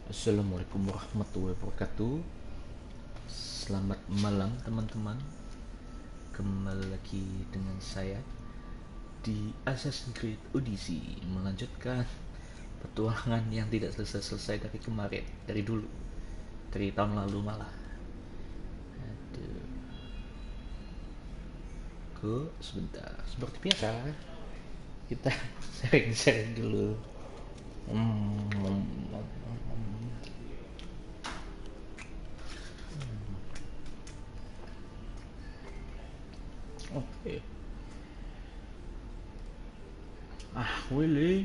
Assalamualaikum warahmatullahi wabarakatuh. Selamat malam teman-teman. Kembali lagi dengan saya di Assassin's Creed Odyssey, melanjutkan petualangan yang tidak selesai-selesai dari kemarin, dari dulu, dari tahun lalu malah. Aduh. Sebentar, seperti biasa kita sharing-sharing dulu. Oke. Willy.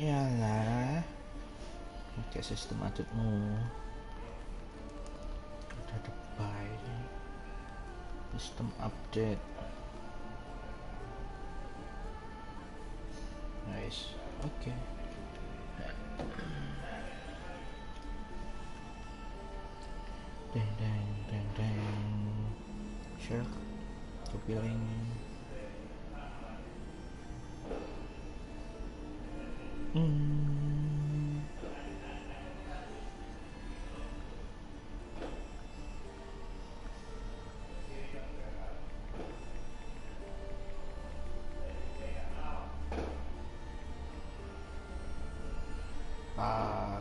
Yalah. Oke, sistem adutmu udah depai. Sistem update. Nice. Oke. Deng. Shark. Kepiling.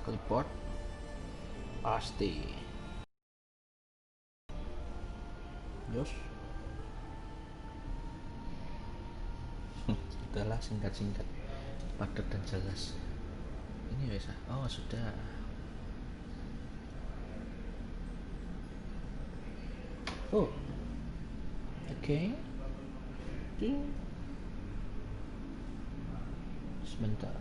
Clipboard pasti. Yos. Sudahlah, singkat-singkat, padat dan jelas. Ini bisa. Oh, sudah. Oh. Oke. Sebentar.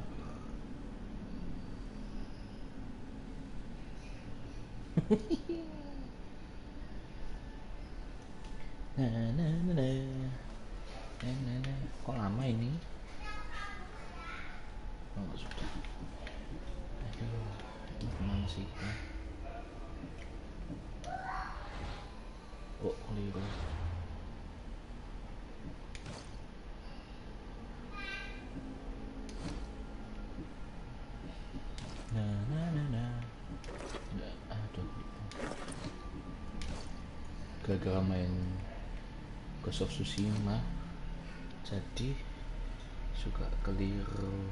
Kok lama ini? Oh, sudah. Aduh, ini kemana sih? Oh, keliru. Aduh, gara-gara main Ghost of Tsushima jadi suka keliru.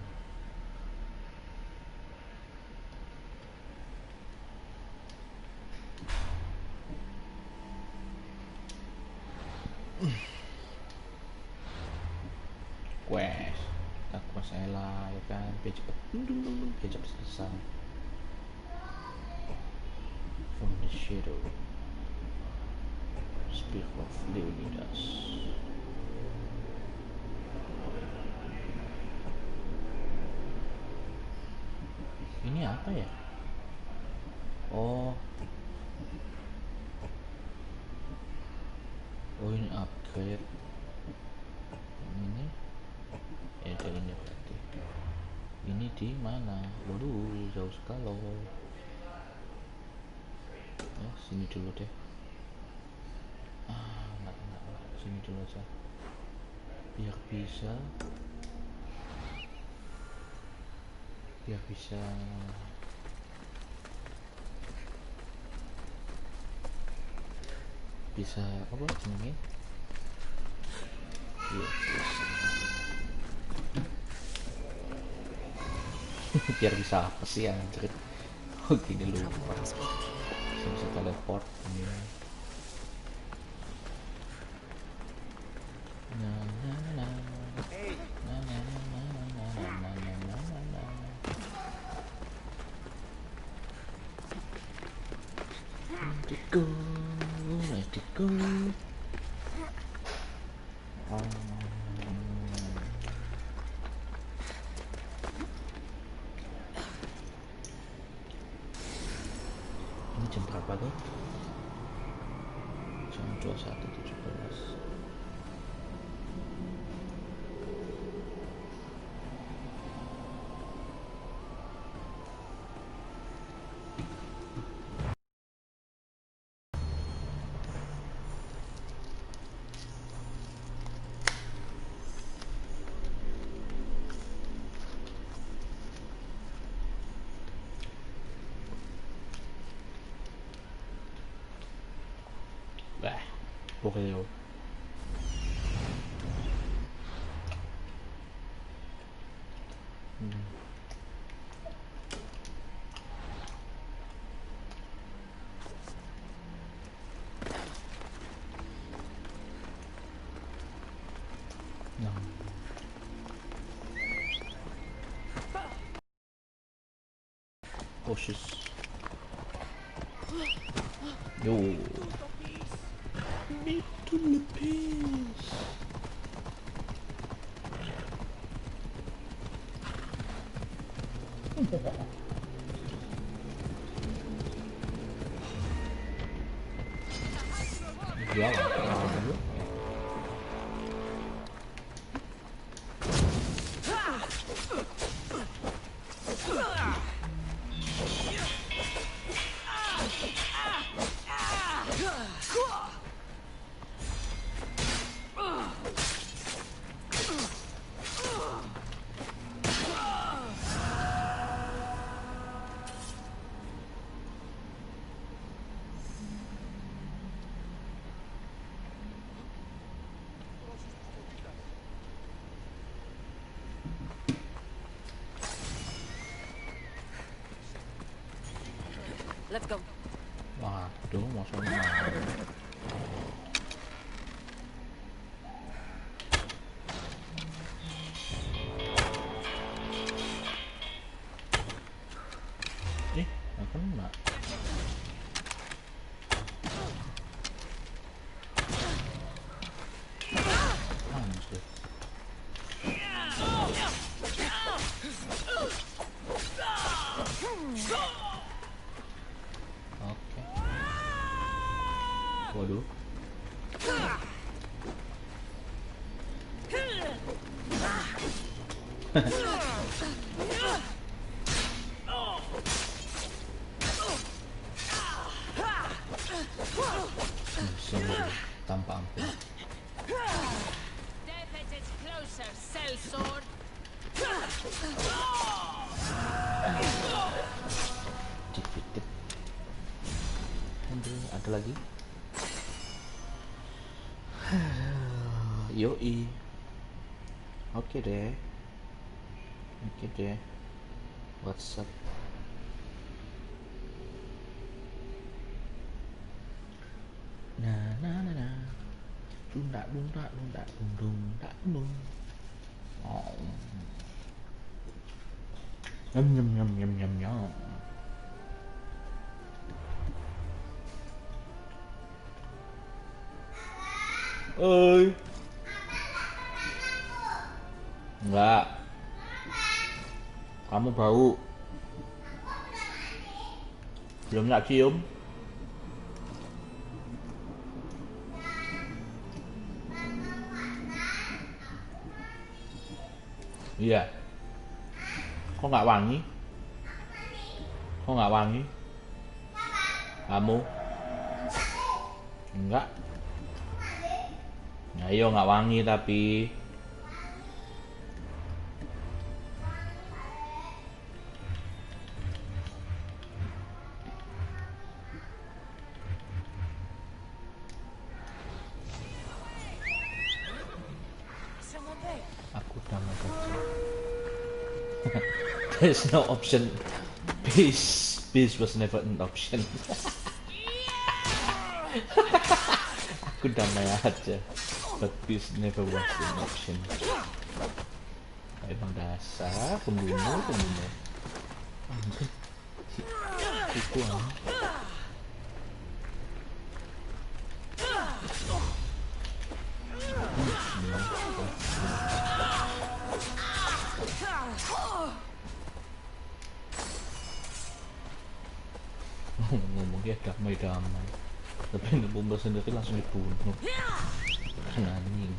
Quest tak quest Ella ya kan, biar cepet selesai. From the shadow, speak of Leonidas. Ini apa ya? Oh, ini upgrade. Ini dari ini berarti. Ini di mana? Waduh, jauh sekali. Ya, sini dulu deh. Enggak, sini dulu aja. Biar bisa bisa apa ini? Biar biar bisa apa sih anjir? Oh gini lupa. Bisa teleport. Let it go. Ini jam berapa tuh? Jam 21.17. Koreo. Cautious. Yo. Me to the piece. Jual apa? Let's go. Waduh, maksudnya nggak kena. Anjir. Oke. Waduh. Sungguh tanpa ampun. Defeated. Ada lagi. Yoi. Oke deh. What's up? Nah. Dunda. Oh. Nyam. Oi. Enggak. Kamu bau. Belum nak cium. Iya. Kok nggak wangi? Kamu? Enggak. Nah, iyo nggak wangi tapi. Aku udah mau kerja. There's no option. Peace was never an option. Aku damai aja. But peace never was an option. Emang dasar pembunuh. Ampun. Kuku ngomongnya damai tapi ngebomba sendiri langsung dibunuh. Anjing.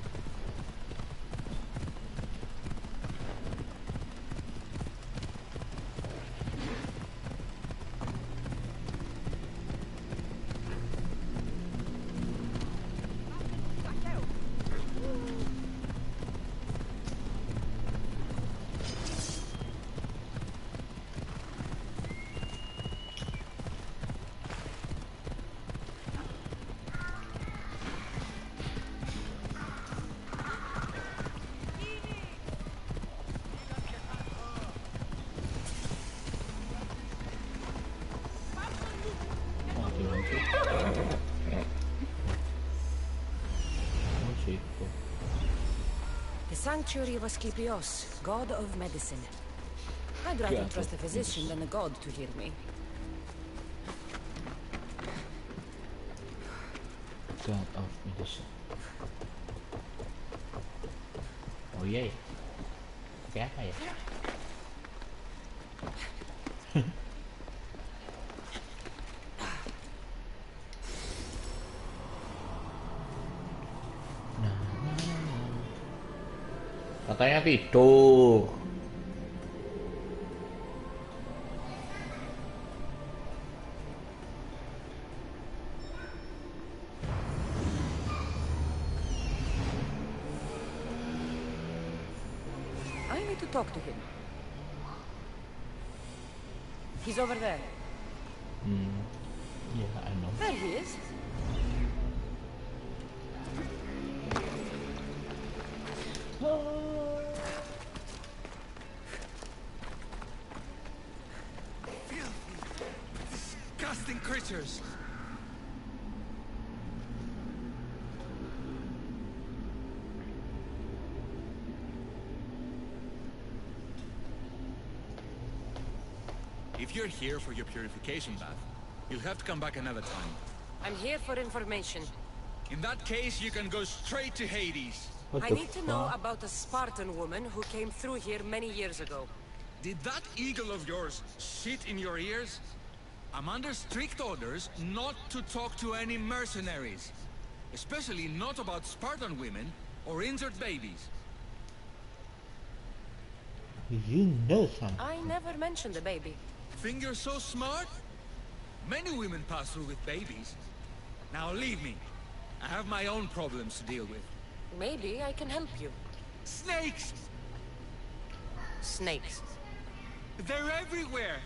sanctuary of Asclepios, god of medicine. I'd rather trust a physician than a god to heal me. God of medicine. Oh yeah. Pakai apa ya? Katanya tidur. I need to talk to him. He's over there. Yeah, I know. There he is. Disgusting creatures! If you're here for your purification bath, you'll have to come back another time. I'm here for information. In that case, you can go straight to Hades. I need to know about a Spartan woman who came through here many years ago. Did that eagle of yours shit in your ears? I'm under strict orders not to talk to any mercenaries. Especially not about Spartan women or injured babies. You know something. I never mentioned a baby. Think you're so smart? Many women pass through with babies. Now leave me. I have my own problems to deal with. Maybe I can help you. Snakes! Snakes. They're everywhere!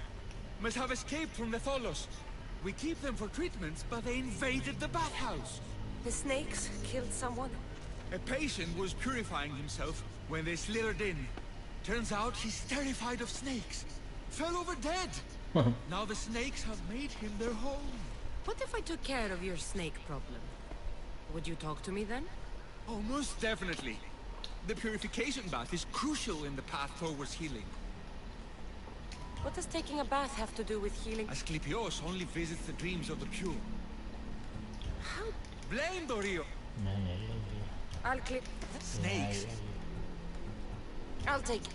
Must have escaped from the Tholos. We keep them for treatments, but they invaded the bathhouse. The snakes killed someone? A patient was purifying himself when they slithered in. Turns out he's terrified of snakes. Fell over dead. Now the snakes have made him their home. What if I took care of your snake problem? Would you talk to me then? Oh, most definitely. The purification bath is crucial in the path towards healing. What does taking a bath have to do with healing? Asclepios only visits the dreams of the pure. How? Blame Dorio. I'll clip. Snakes. I'll take it.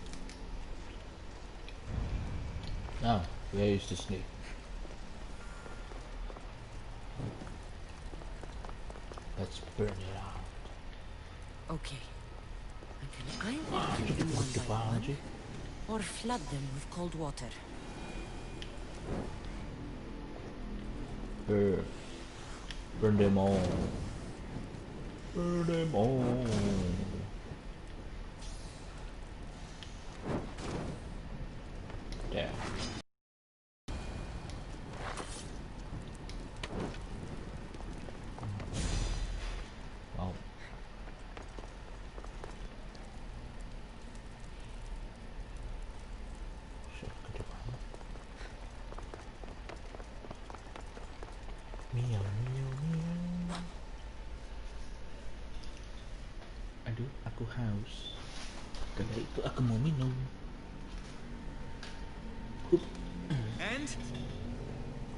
Now, where is the snake? Let's burn it out. Okay. I can either kill them one by Biology. one, or flood them with cold water. Burn. Burn them all. Burn them all. Damn. Wow. Meow, meow, meow. Aduh, aku haus. Karena itu aku mau minum. And?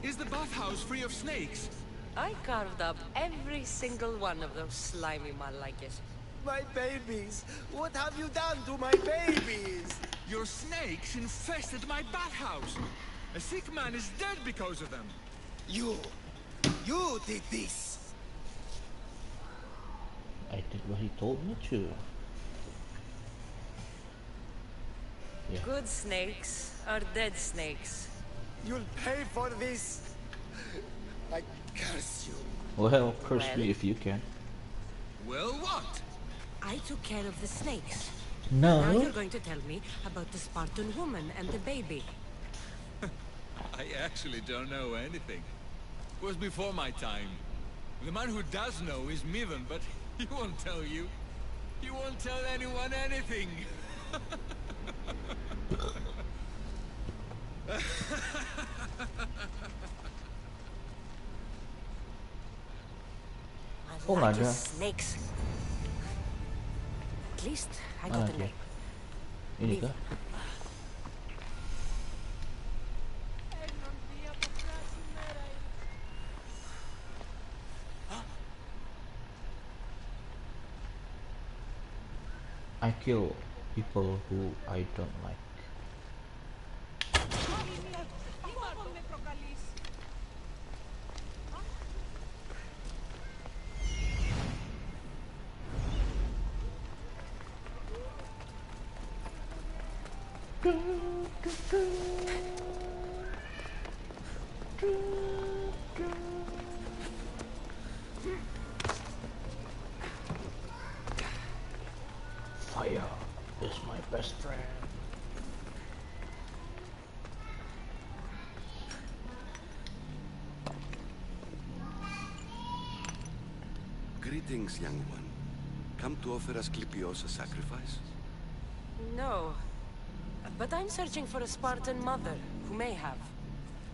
Is the bathhouse free of snakes? I carved up every single one of those slimy malaikes. My babies! What have you done to my babies? Your snakes infested my bathhouse. A sick man is dead because of them. You did this! I did what he told me to. Yeah. Good snakes are dead snakes. You'll pay for this! I curse you. Well, curse Well. me if you can. Well, what? I took care of the snakes. No. Now you're going to tell me about the Spartan woman and the baby. I actually don't know anything. It was before my time. The man who does know is Mivan, but he won't tell you. He won't tell anyone anything. Oh my Lucky God. snakes. At least I Mana got a dia? name. Ini kah? I kill people who I don't like. Fire is my best friend. Greetings, young one. Come to offer Asclepios a sacrifice? No. But I'm searching for a Spartan mother who may have.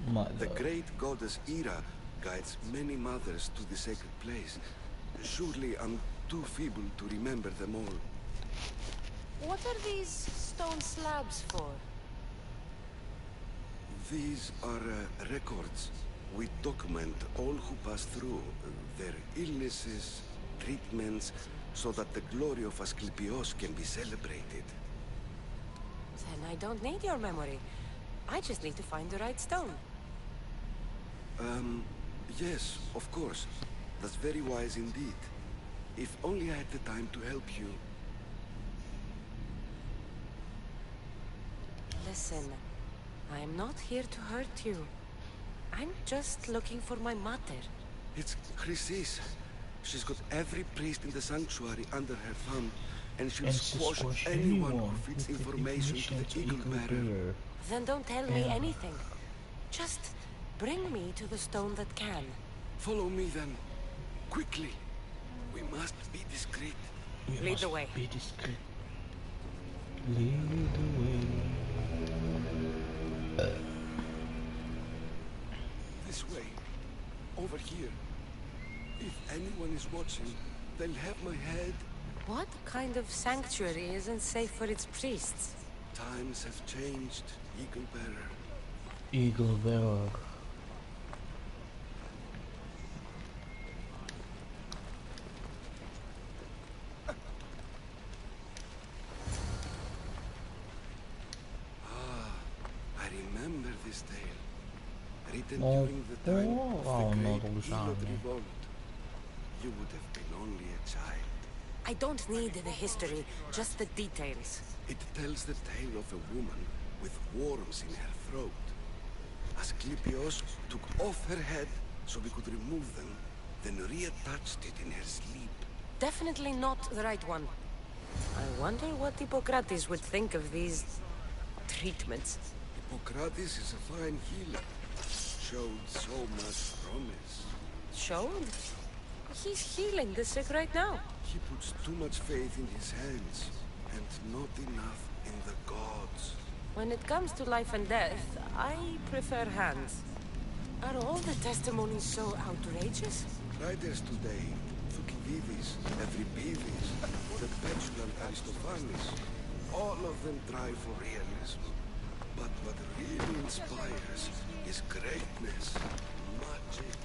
Mother. The great goddess Ira guides many mothers to the sacred place. Surely I'm too feeble to remember them all. What are these stone slabs for? These are records. We document all who pass through, their illnesses, treatments, so that the glory of Asclepios can be celebrated. Then I don't need your memory. I just need to find the right stone. Yes, of course. That's very wise indeed. If only I had the time to help you. Listen, I'm not here to hurt you. I'm just looking for my mother. It's Chrysis. She's got every priest in the sanctuary under her thumb, and she'll squash anyone who feeds information to the Eagle Bearer. Then don't tell me anything. Just bring me to the stone that can. Follow me then. Quickly. We must be discreet. Lead the way. Be discreet. Lead the way. This way. Over here. If anyone is watching, they'll have my head. What kind of sanctuary isn't safe for its priests? Times have changed, Eagle Bearer. Eagle Bearer. I remember this tale. Written Oh, during the time of oh, the no, great tulisannya. Elot Revolt. You would have been only a child. I don't need the history, just the details. It tells the tale of a woman with worms in her throat. Asclepios took off her head so we could remove them, then reattached it in her sleep. Definitely not the right one. I wonder what Hippocrates would think of these treatments. Hippocrates is a fine healer. Showed so much promise. Showed? He's healing the sick right now. He puts too much faith in his hands, and not enough in the gods. When it comes to life and death, I prefer hands. Are all the testimonies so outrageous? Writers today, Thucydides, Euripides, the petulant Aristophanes, all of them try for realism. But what really inspires is greatness, magic.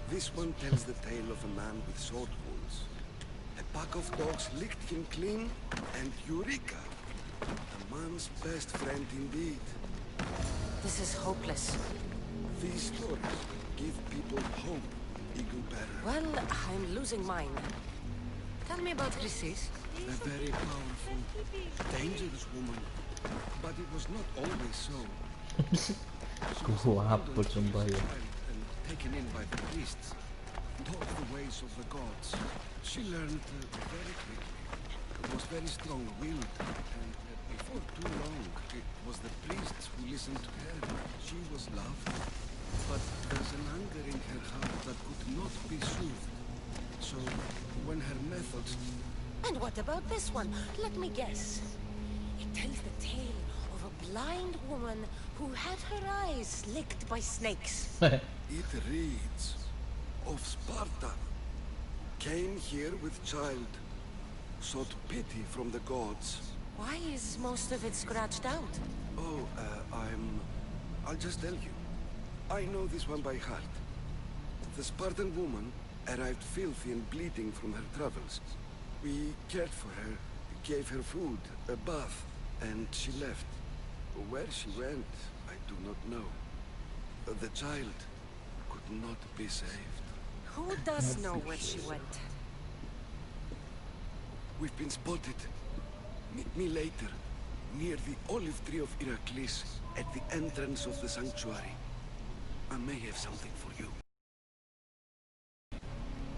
This one tells the tale of a man with sword wounds. A pack of dogs licked him clean, and Eureka! A man's best friend indeed. This is hopeless. These stories give people hope, Eagle Bearer. Well, I'm losing mine. Tell me about Chrysis. A very powerful, dangerous woman. But it was not always so. She was Hapus sumpah ya. and taken in by the priests, taught the ways of the gods. She learned very quickly. Was very strong-willed, and before too long, it was the priests who listened to her. She was loved, but there's an anger in her heart that could not be soothed. So, when her methods... And what about this one? Let me guess. It tells the tale of a blind woman who had her eyes licked by snakes. It reads of Sparta, Came here with child. Sought pity from the gods. Why is most of it scratched out? Oh, I'll just tell you. I know this one by heart. The Spartan woman arrived filthy and bleeding from her travels. We cared for her, gave her food, a bath, and she left. Where she went, I do not know. The child could not be saved. Who does know where she went? We've been spotted. Meet me later, near the olive tree of Heracles, at the entrance of the sanctuary. I may have something for you.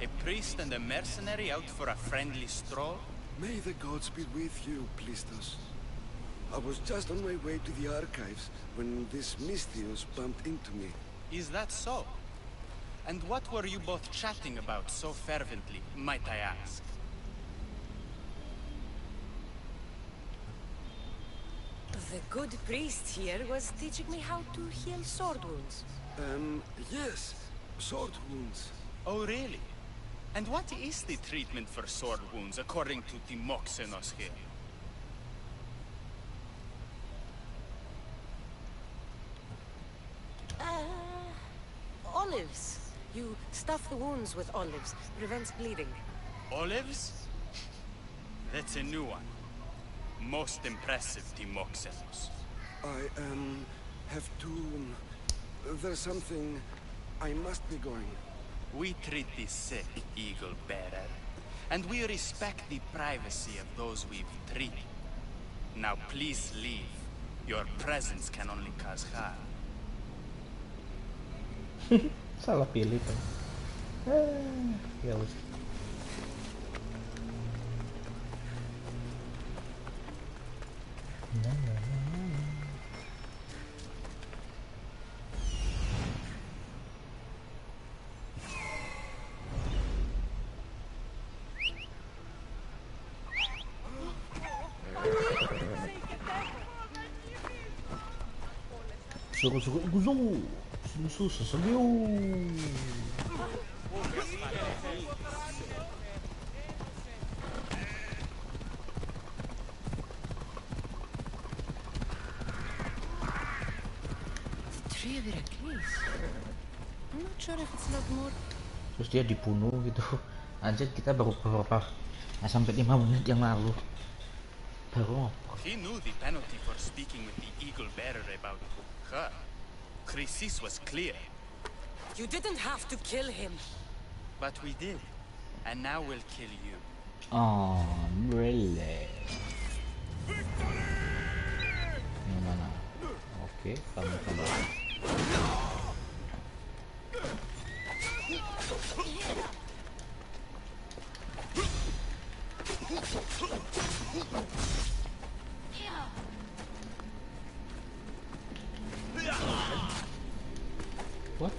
A priest and a mercenary out for a friendly stroll? May the gods be with you, Plistos. I was just on my way to the archives when this Mystios bumped into me. Is that so? And what were you both chatting about so fervently, might I ask? The good priest here was teaching me how to heal sword wounds. Yes. Sword wounds. Oh, really? And what is the treatment for sword wounds, according to Timoxenos here? Olives. You stuff the wounds with olives. Prevents bleeding. Olives? That's a new one. Most impressive, Timoxenos. I, have to... There's something... I must be going. We treat the sick, Eagle Bearer, and we respect the privacy of those we've treated. Now please leave. Your presence can only cause harm. Salah pilih tuh. Ya wis. Suruh-suruh iguzo. Suruh seselio. Tree of Heracles. I'm not sure if it's not more. Terus dia dibunuh gitu. Anjir, kita baru beberapa sampai 5 menit yang lalu baru ngobrol. He knew the penalty for speaking with the Eagle Bearer about her. Chrysis was clear. You didn't have to kill him. But we did. And now we'll kill you. Oh, really? Yang mana? Oke, kamu. What?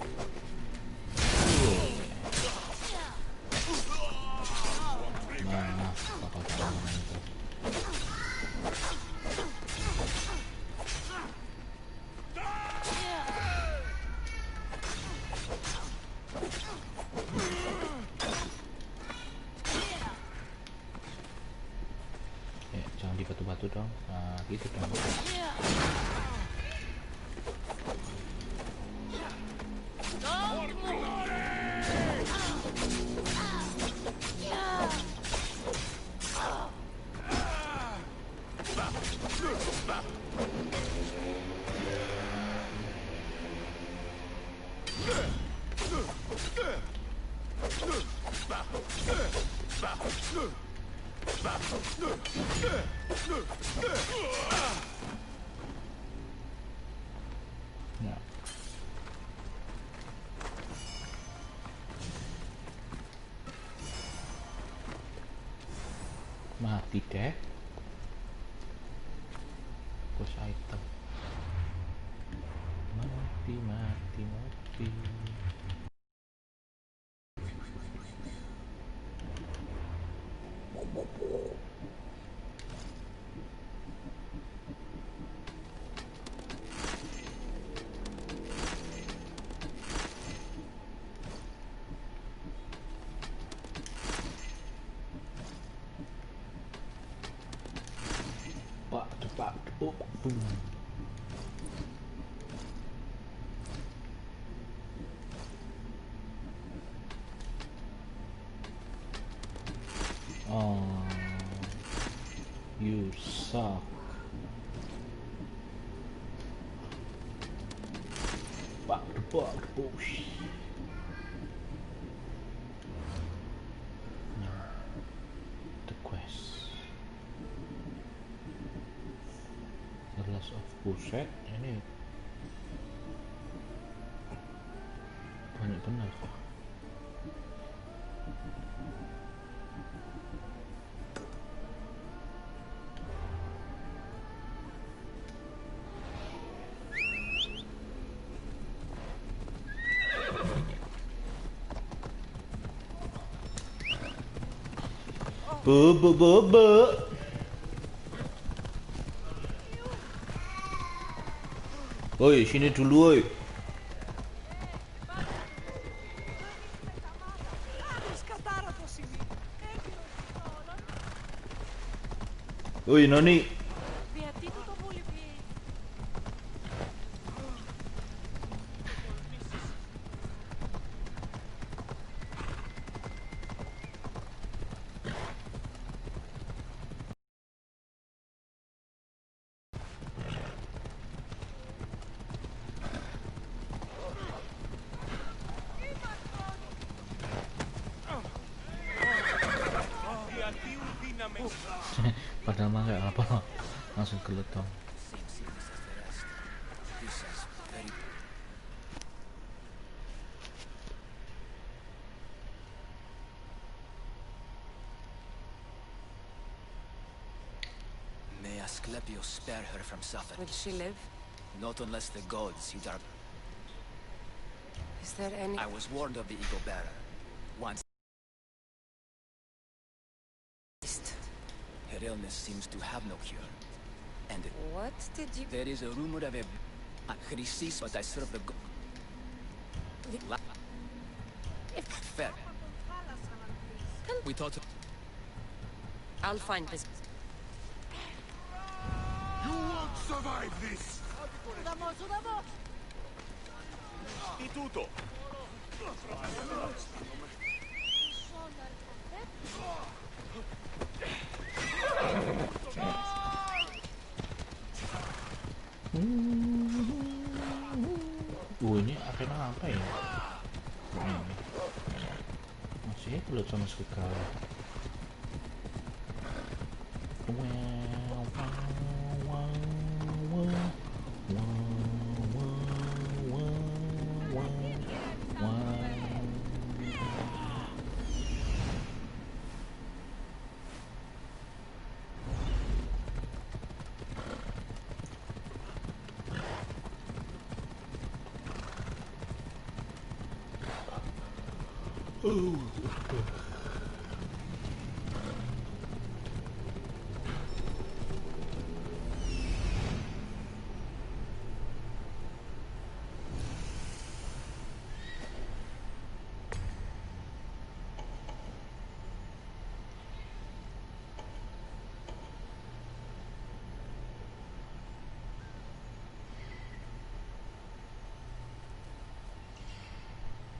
Nah, bakal keamanan itu. Jangan di batu-batu dong. Nah, gitu dong. Nah. Mati deh. Push item. Mati. Depak, depak, push. The quest. The Last of Buset ini banyak benar kok. Be. Woi, sini dulu woi. Woi, Noni. Padahal mah kayak apa, langsung geletong. May Asclepius spare her from suffering. Will she live? Not unless the gods heed our... Is there any... I was warned of the Eagle Bearer. Once... Her illness seems to have no cure. And What did you... there is a rumor of a... Chrysis, but I serve the god. Fair. We thought... I'll find this. You won't survive this! Ini akhirnya apa ya? Ini masih belum sama sekali.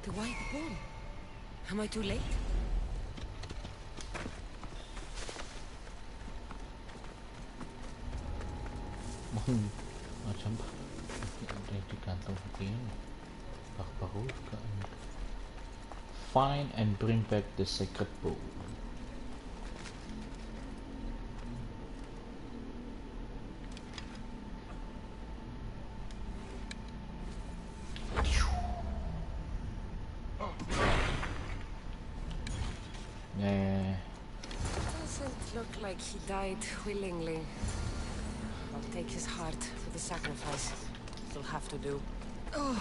The white ball. Am I too late? Macam ada di kantong ini baru juga. Find and bring back the sacred bow. Doesn't look like he died willingly. I'll take his heart for the sacrifice. It'll have to do. Oh,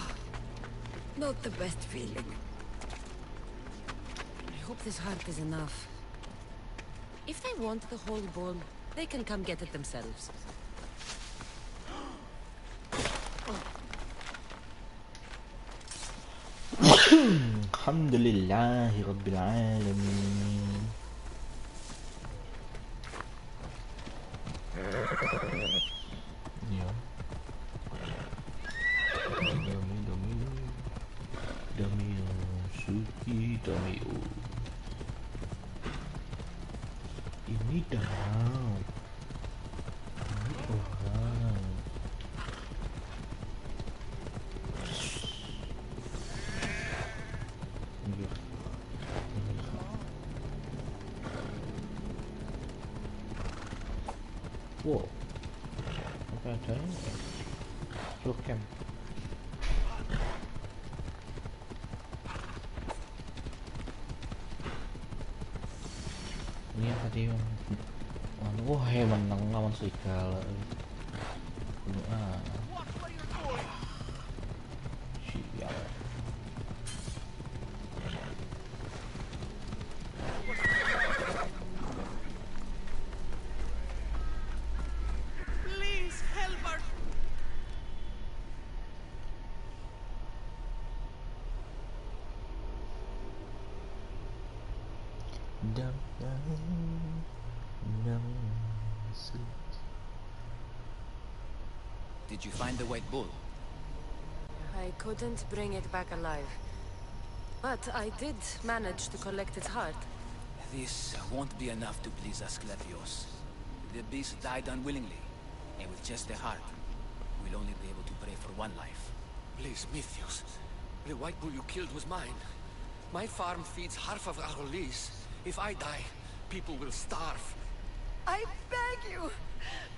not the best feeling. I hope this heart is enough. If they want the whole ball, they can come get it themselves. Alhamdulillahi Rabbil Alamin. Ya. Dami suci dami. Ini danau. Ini orang. ada full camp. Ini yang tadi wah menang lawan serigala. Sial. Please help our... Did you find the white bull? I couldn't bring it back alive. But I did manage to collect its heart. This won't be enough to please Asclepios. The beast died unwillingly, and with just the heart, we'll only be able to pray for one life. Please, Mythios. The white bull you killed was mine. My farm feeds half of Arolis. If I die, people will starve. I beg you!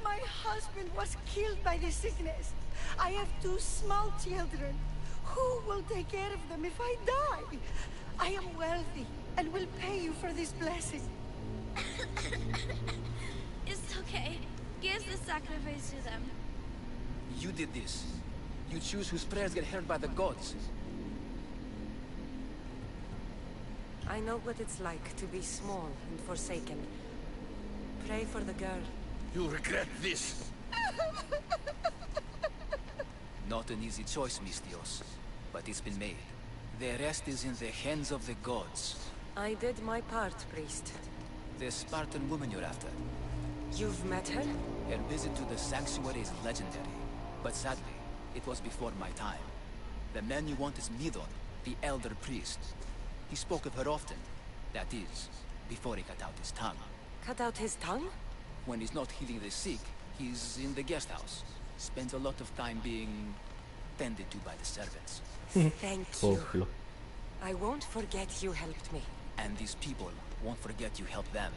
My husband was killed by the sickness. I have 2 small children. Who will take care of them if I die? I am wealthy and will pay you for this blessing. It's okay. Give the sacrifice to them. You did this. You choose whose prayers get heard by the gods. I know what it's like to be small and forsaken. Pray for the girl. You'll regret this. Not an easy choice, Mystios, but it's been made. The rest is in the hands of the gods. I did my part, priest. The Spartan woman you're after. You've met her? Her visit to the sanctuary is legendary, but sadly, it was before my time. The man you want is Midon, the elder priest. He spoke of her often. That is, before he cut out his tongue. Cut out his tongue? When he's not healing the sick, he's in the guest house. Spends a lot of time being tended to by the servants. Thank you. I won't forget you helped me. And these people won't forget you helped them.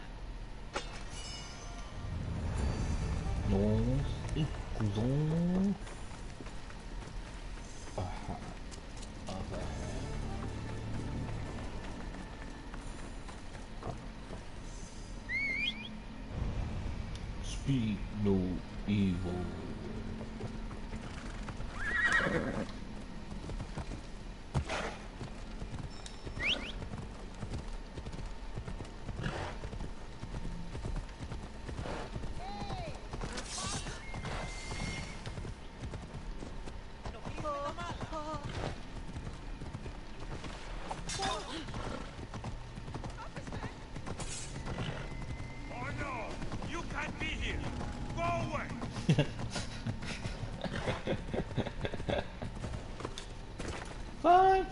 No, inclusão. Speak no evil.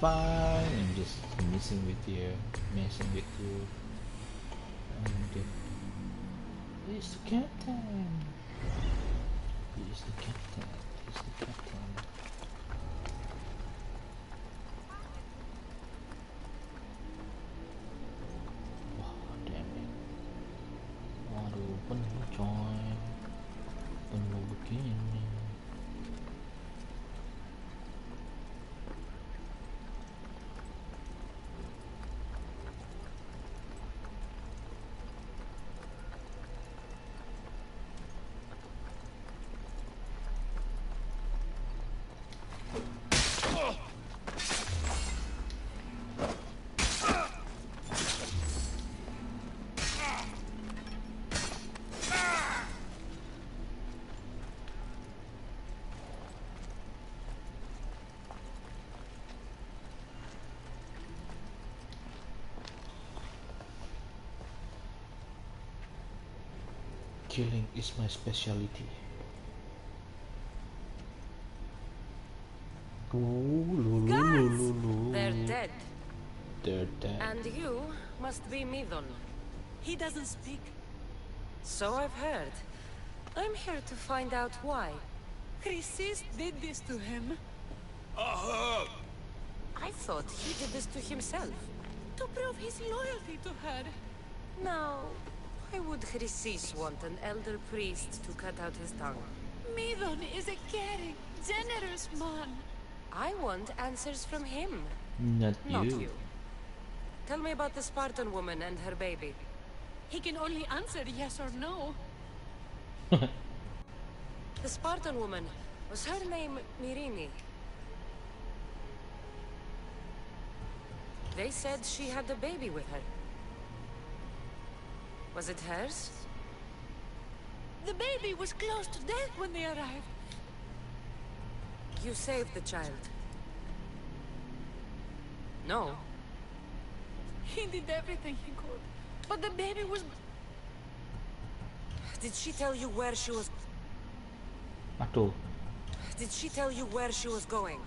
Fine. I'm just messing with you. And he's the captain. He's the captain. Wow, damn it. Waduh, penuh coy. Penuh begini. Killing is my specialty. Guards! They're dead. They're dead. And you must be Midon. He doesn't speak. So I've heard. I'm here to find out why. Chrysis did this to him. I thought he did this to himself. To prove his loyalty to her. Now, why would Chrysis want an elder priest to cut out his tongue? Midon is a caring, generous man. I want answers from him, Not not you. you. Tell me about the Spartan woman and her baby. He can only answer yes or no. The Spartan woman, was her name Mirini? They said she had a baby with her. Was it hers? The baby was close to death when they arrived. You saved the child. No. He did everything he could, but the baby was... Did she tell you where she was... Aduh. Did she tell you where she was going?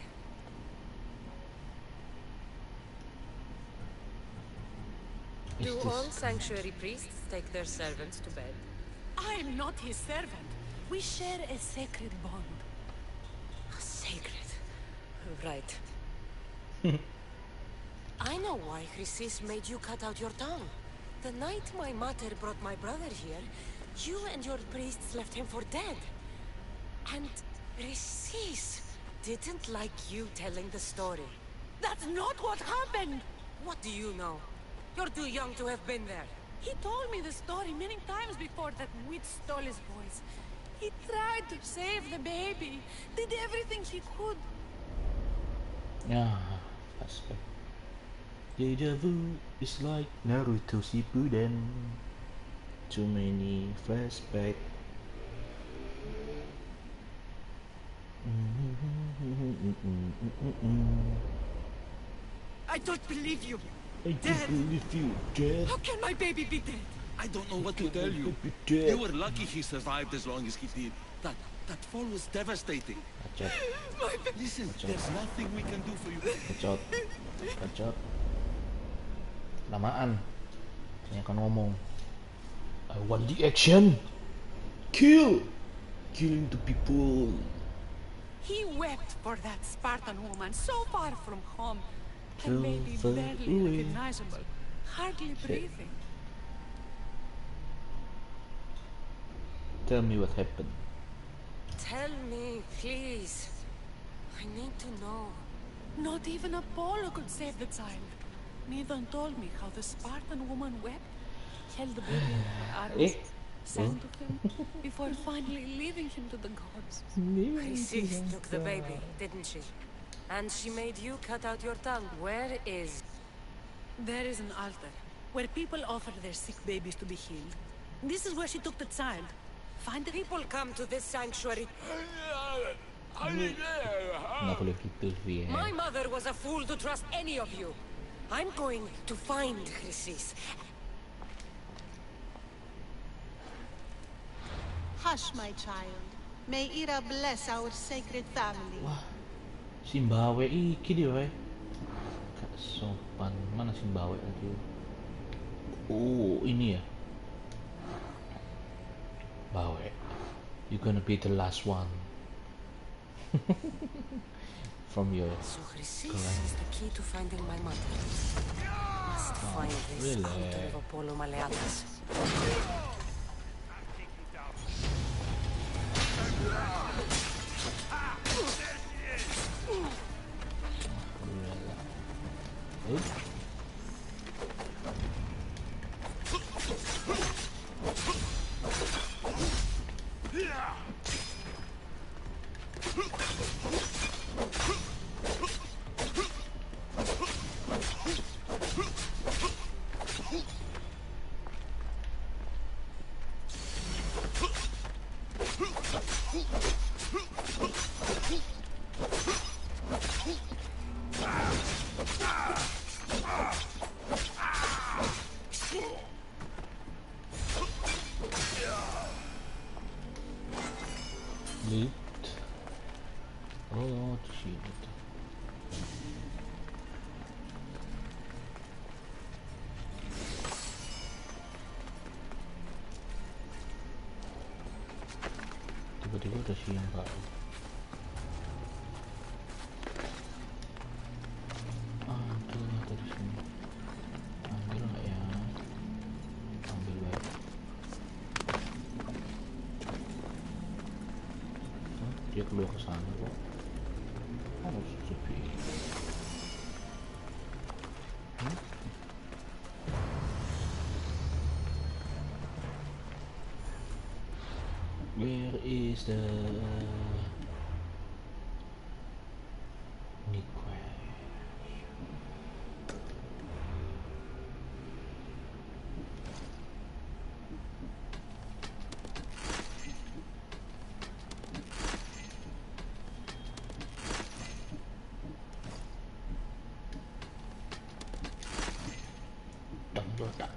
Is Do this... all sanctuary priests take their servants to bed? I am not his servant. We share a sacred bond. Sacred. Right. I know why Chrysis made you cut out your tongue. The night my mater brought my brother here, you and your priests left him for dead. And Chrysis didn't like you telling the story. That's not what happened! What do you know? You're too young to have been there. He told me the story many times before that witch stole his voice. He tried to save the baby, did everything he could. Yeah, flashback. Deja vu is like Naruto Shippuden. Too many flashback. I don't believe you. I Dead. don't believe you, dead. How can my baby be dead? I don't know what to tell you. Dead. You were lucky he survived as long as he did. That fall was devastating. Bacot, Listen, there's nothing we can do for you. bacot, bacot. Lamaan. Saya akan ngomong. I want the action. Kill. Killing the people. He wept for that Spartan woman so far from home. Her So baby far barely away. recognizable, hardly breathing. Tell me what happened. Tell me, please. I need to know. Not even Apollo could save the child. Midon told me how the Spartan woman wept, held the baby in her arms, sang to him, before finally leaving him to the gods. Chrysis took the baby, didn't she? And she made you cut out your tongue. Where is... There is an altar, where people offer their sick babies to be healed. This is where she took the child. Find the People come to this sanctuary. Nggak boleh gitu, Via. My mother was a fool to trust any of you. I'm going to find Chrysis. Hush, my child. May Ira bless our sacred family. Wah, Simbawe iki dia, weh. Gak sopan. Mana Simbawe aja? Oh, ini ya. Bawe. You're gonna be the last one. From your So Chrysis clan. is the key to finding my mother. Must find this really? altar of Apollo Maleatus. Oops. Loot. Oh, shit. Tiba-tiba ada siang baru. Aduh, dari sini. Ambil nggak ya? Ambil baik. sambil ke sana kok. Harus sepi. Where is the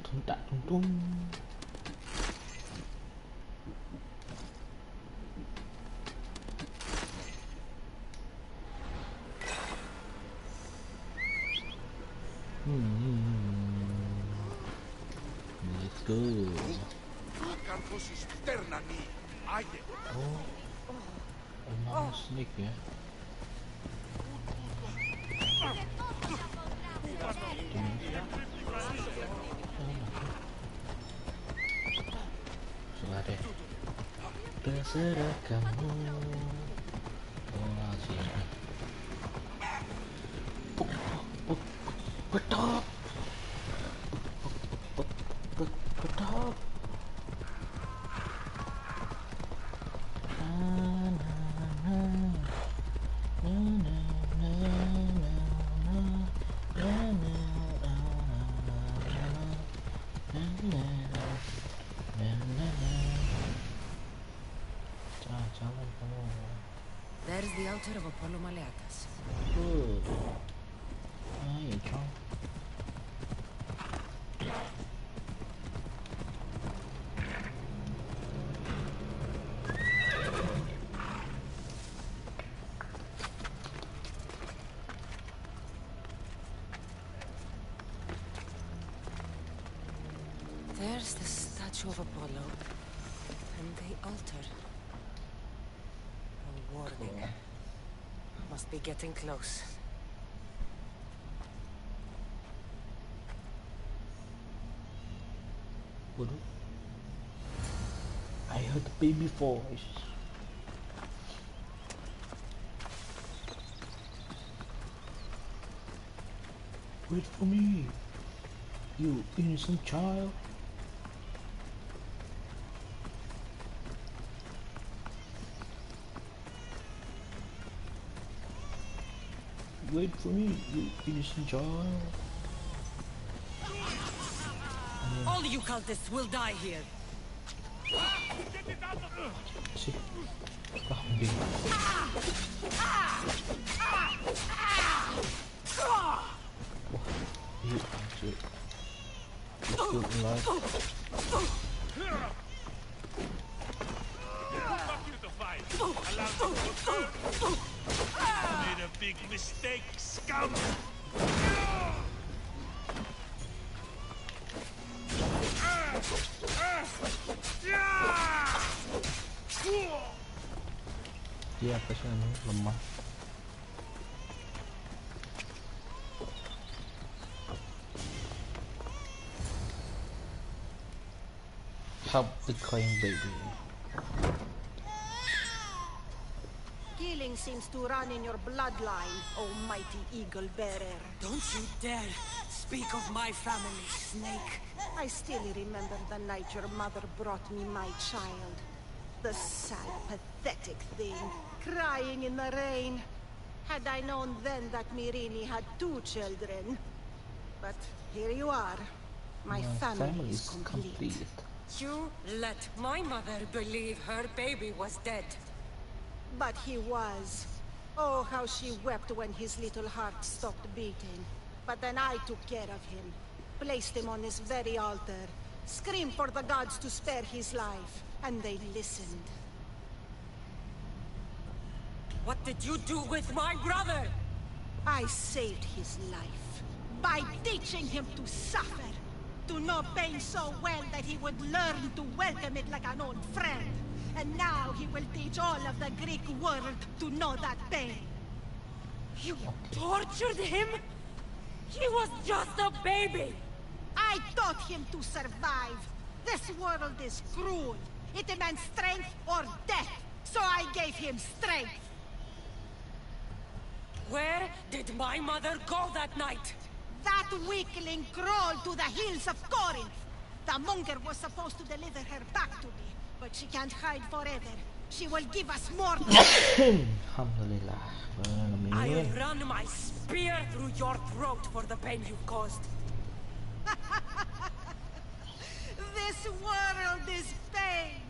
tentang. Let's go. Oh, emang snake ya. Terserah kamu. Oh, sini. Betok. Betok. There's the altar of Apollo Maleatas. Good. Ayo, Chong. There's the statue of Apollo. And the altar. A warning. Must be getting close. Waduh. I heard the baby voice. Wait for me, you innocent child. Wait for me, you innocent child. All you cultists will die here. See, kambing. Wah, iya anjir. Still alive. Made a big mistake, scum! Dia apa sih anu lemah. Help the crying baby. Killing seems to run in your bloodline, almighty eagle bearer. Don't you dare speak of my family, Snake. I still remember the night your mother brought me my child. The sad, pathetic thing, crying in the rain. Had I known then that Mirini had 2 children. But here you are. My family is complete. You let my mother believe her baby was dead. But he was. Oh, how she wept when his little heart stopped beating. But then I took care of him. Placed him on this very altar. Screamed for the gods to spare his life. And they listened. What did you do with my brother? I saved his life. By teaching him to suffer. To know pain so well that he would learn to welcome it like an old friend. And now he will teach all of the Greek world to know that pain. You tortured him? He was just a baby! I taught him to survive. This world is cruel. It demands strength or death. So I gave him strength. did my mother go that night? That weakling crawled to the hills of Corinth. The monger was supposed to deliver her back to me, but she can't hide forever. She will give us more. Alhamdulillah. I'll run my spear through your throat for the pain you caused. This world is pain.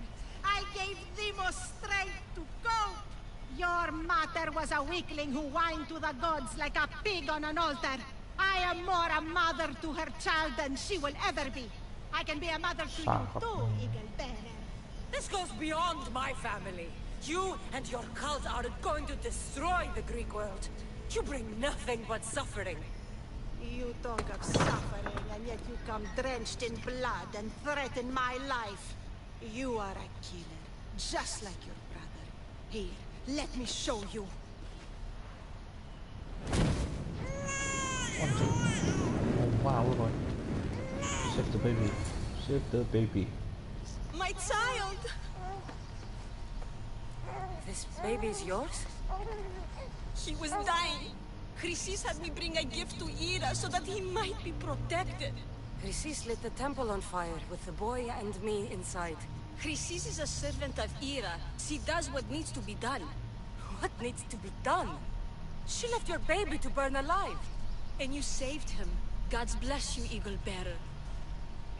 I gave Demos strength to cope. Your mother was a weakling who whined to the gods like a pig on an altar. I am more a mother to her child than she will ever be. I can be a mother to you too, Eagle Bearer. This goes beyond my family. You and your cult are going to destroy the Greek world. You bring nothing but suffering. You talk of suffering, and yet you come drenched in blood and threaten my life. You are a killer, just like your brother. Here, let me show you. Oh wow, Lord. Save the baby. Save the baby. My child! This baby's yours? He was dying. Chrysis had me bring a gift to Ira so that he might be protected. Chrysis lit the temple on fire with the boy and me inside. Chrysis is a servant of Ira. She does what needs to be done. What needs to be done? She left your baby to burn alive. And you saved him. God's bless you, Eagle Bearer.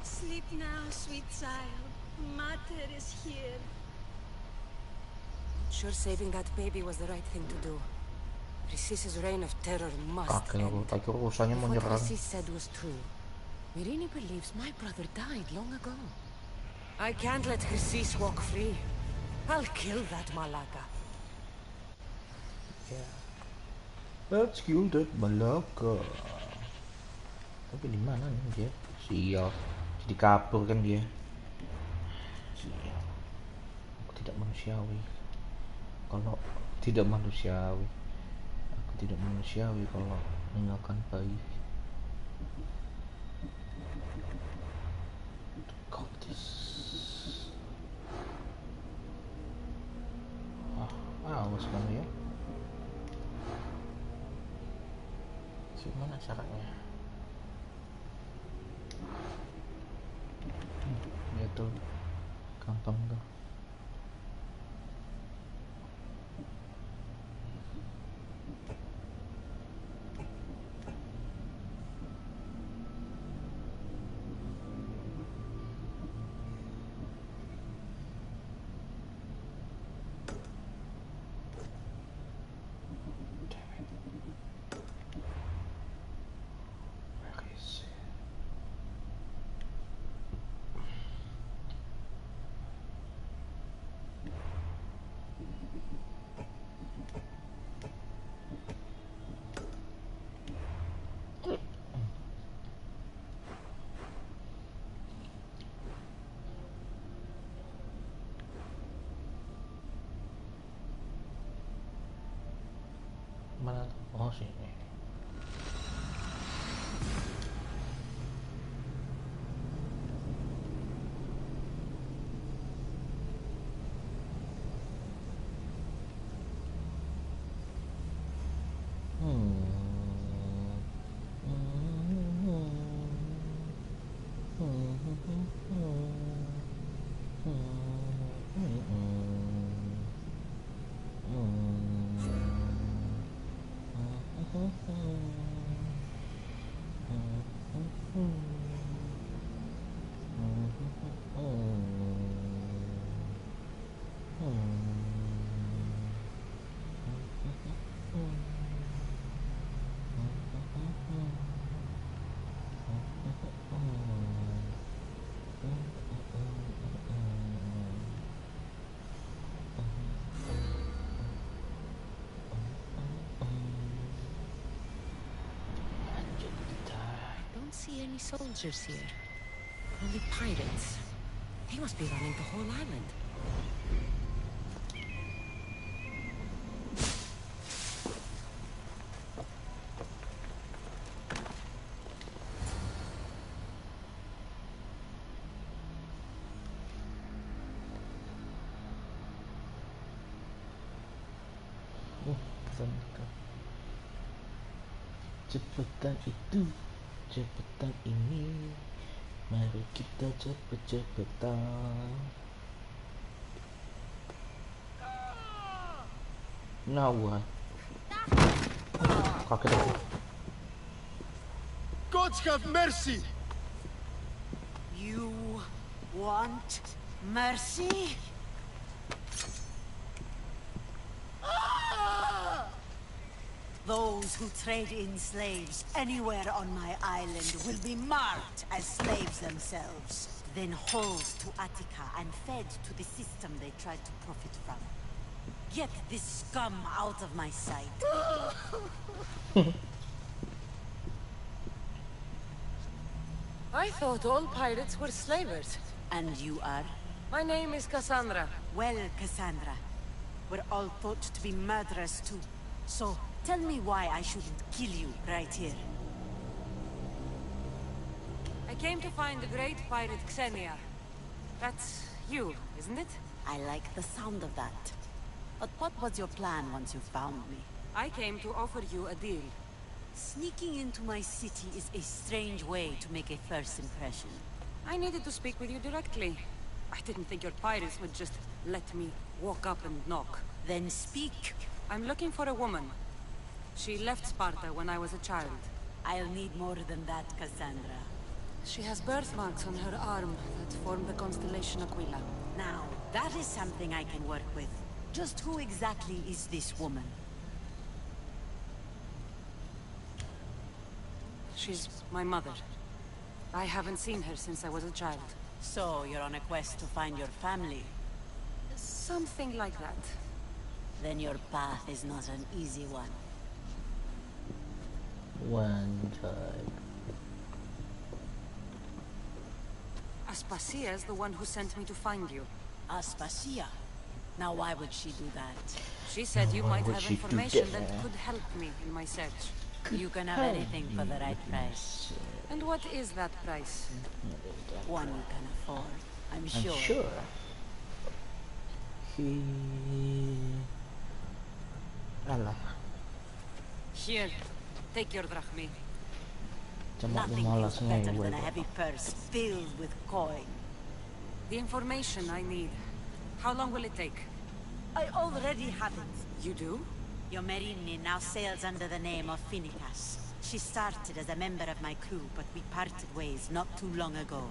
Sleep now, sweet child. Mater is here. Sure, saving that baby was the right thing to do. Chrysis' reign of terror must end. Kaki urusannya mau What nyerang. Chrysis said was true. Mirini believes my brother died long ago. I can't let Chrysis walk free. I'll kill that Malaka. Yeah. Let's kill that Malaka. Tapi di mana nih dia? Sial. Jadi kabur kan dia. Sial. Aku tidak manusiawi. Kalau tidak manusiawi. Aku tidak manusiawi kalau meninggalkan bayi. Got this. Awas kamu ya. Gimana caranya? Ya tuh, gampang tuh. Mana? Oh sini. See any soldiers here? Only pirates. They must be running the whole island. Cepetan itu, cepetan ini, mari kita cepet-cepetan. Now what? Kaget aku. Gods have mercy! You want mercy? Those who trade in slaves anywhere on my island will be marked as slaves themselves, then hauled to Attica and fed to the system they tried to profit from. Get this scum out of my sight. I thought all pirates were slavers. And you are? My name is Cassandra. Well, Cassandra, we're all thought to be murderers too. So, tell me why I shouldn't kill you right here. I came to find the great pirate Xenia. That's you, isn't it? I like the sound of that. But what was your plan once you found me? I came to offer you a deal. Sneaking into my city is a strange way to make a first impression. I needed to speak with you directly. I didn't think your pirates would just let me walk up and knock. Then speak. I'm looking for a woman. She left Sparta when I was a child. I'll need more than that, Cassandra. She has birthmarks on her arm that form the constellation Aquila. Now, that is something I can work with. Just who exactly is this woman? She's my mother. I haven't seen her since I was a child. So, you're on a quest to find your family? Something like that. Then your path is not an easy one. One time. Aspasia's the one who sent me to find you. Aspasia? Now why would she do that? She said you might would have she do information that? that could help me in my search. You can have anything for the right price. And what is that price? One you can afford, I'm sure. I'm sure. Alah, Here, take your drachmi. cuma Nothing malas is better ngewe than a kok. heavy purse filled with coin. The information I need. How long will it take? I already have it. You do? Your Merini now sails under the name of Finicas. She started as a member of my crew, but we parted ways not too long ago.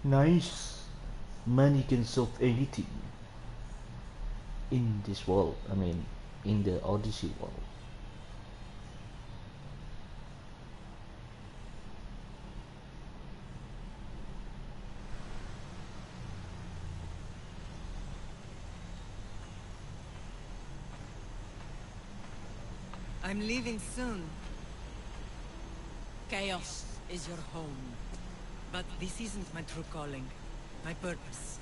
Nice. Money can solve anything. In this world, I mean, in the Odyssey world. I'm leaving soon. Chaos is your home. But this isn't my true calling. My purpose.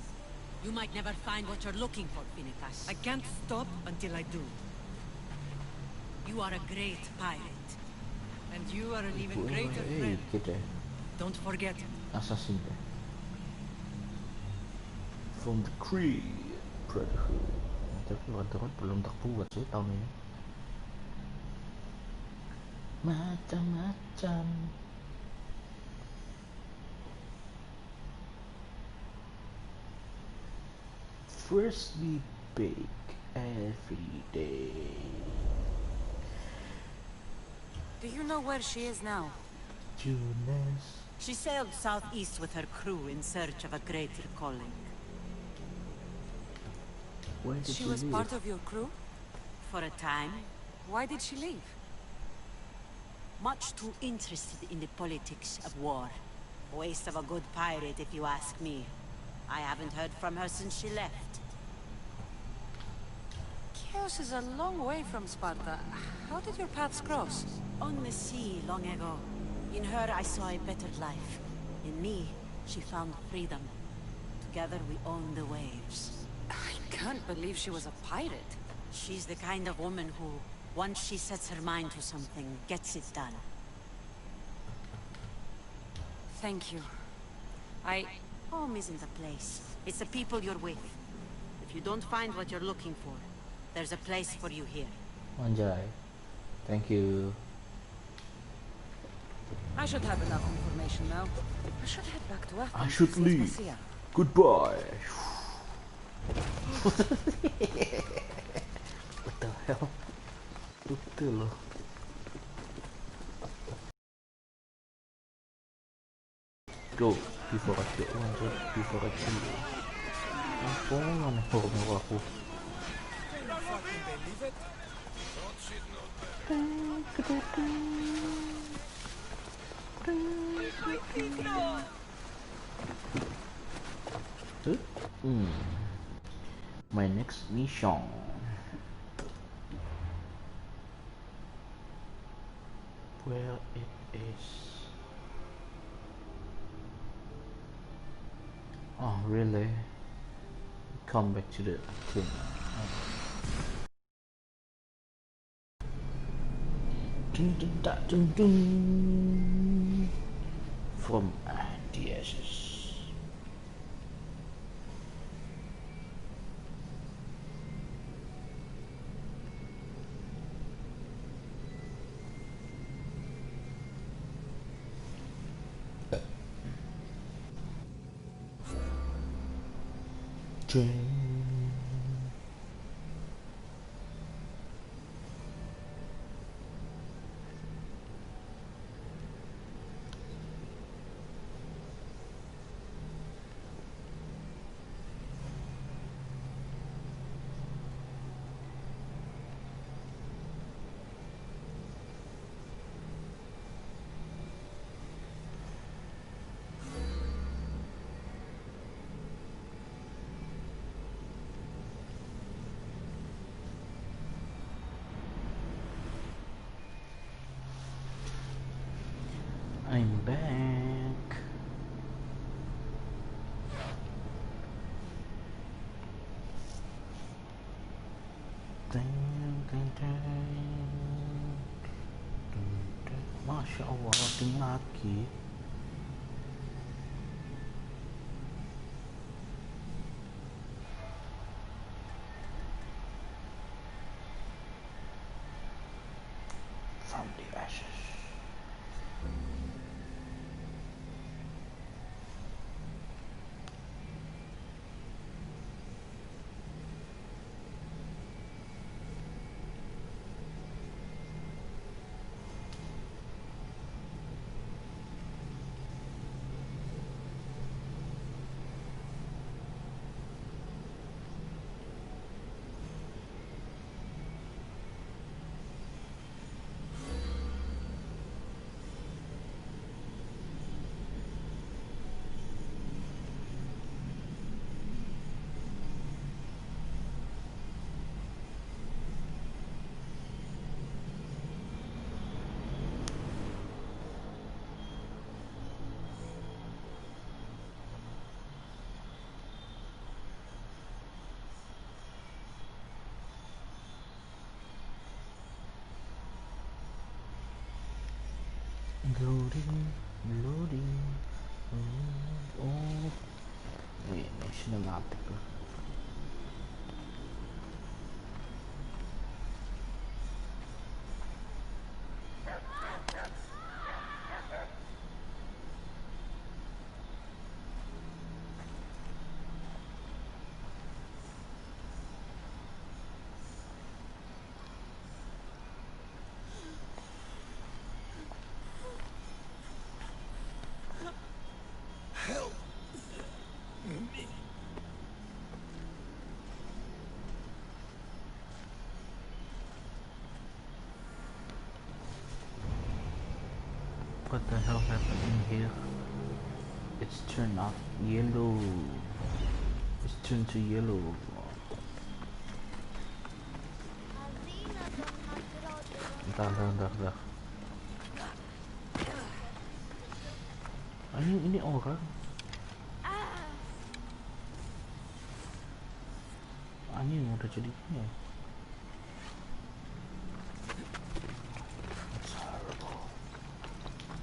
You might never find what you're looking for, Finicas. I can't stop until I do. You are a great pirate. And you are an even greater Hey, friend. kita Don't forget it. assassin deh. From the Creed Brotherhood. Tapi Brotherhood belum terbuat sih tahun ini. Macam-macam. First we bake every day. Do you know where she is now? Jonas. She sailed southeast with her crew in search of a greater calling. Where did She was live? part of your crew? For a time, Why did she leave? much too interested in the politics of war. Waste of a good pirate, if you ask me. I haven't heard from her since she left. Chios is a long way from Sparta. How did your paths cross? On the sea, long ago. In her, I saw a better life. In me, she found freedom. Together, we own the waves. I can't believe she was a pirate. She's the kind of woman who, once she sets her mind to something, gets it done. Thank you. Home isn't a place. It's the people you're with. If you don't find what you're looking for, there's a place for you here. Anjay. Thank you. I should have enough information now. I should head back to Athens. I should to see leave. Aspasia. Goodbye. What the hell? Betul loh. Go before I kill one, before I kill you. Apa aneh horor aku? My next mission. Where it is? Oh, really? Come back to the thing. Dun, dun, da, dun, dun. From the ashes. I'm back. Masya Allah, loading lagi. From the ashes. Loading. Oh, wait, cinematic. What the hell happened here? It's turned off yellow. It's turned to yellow. Bentar. Ini orang. Anjing udah jadi gini ya.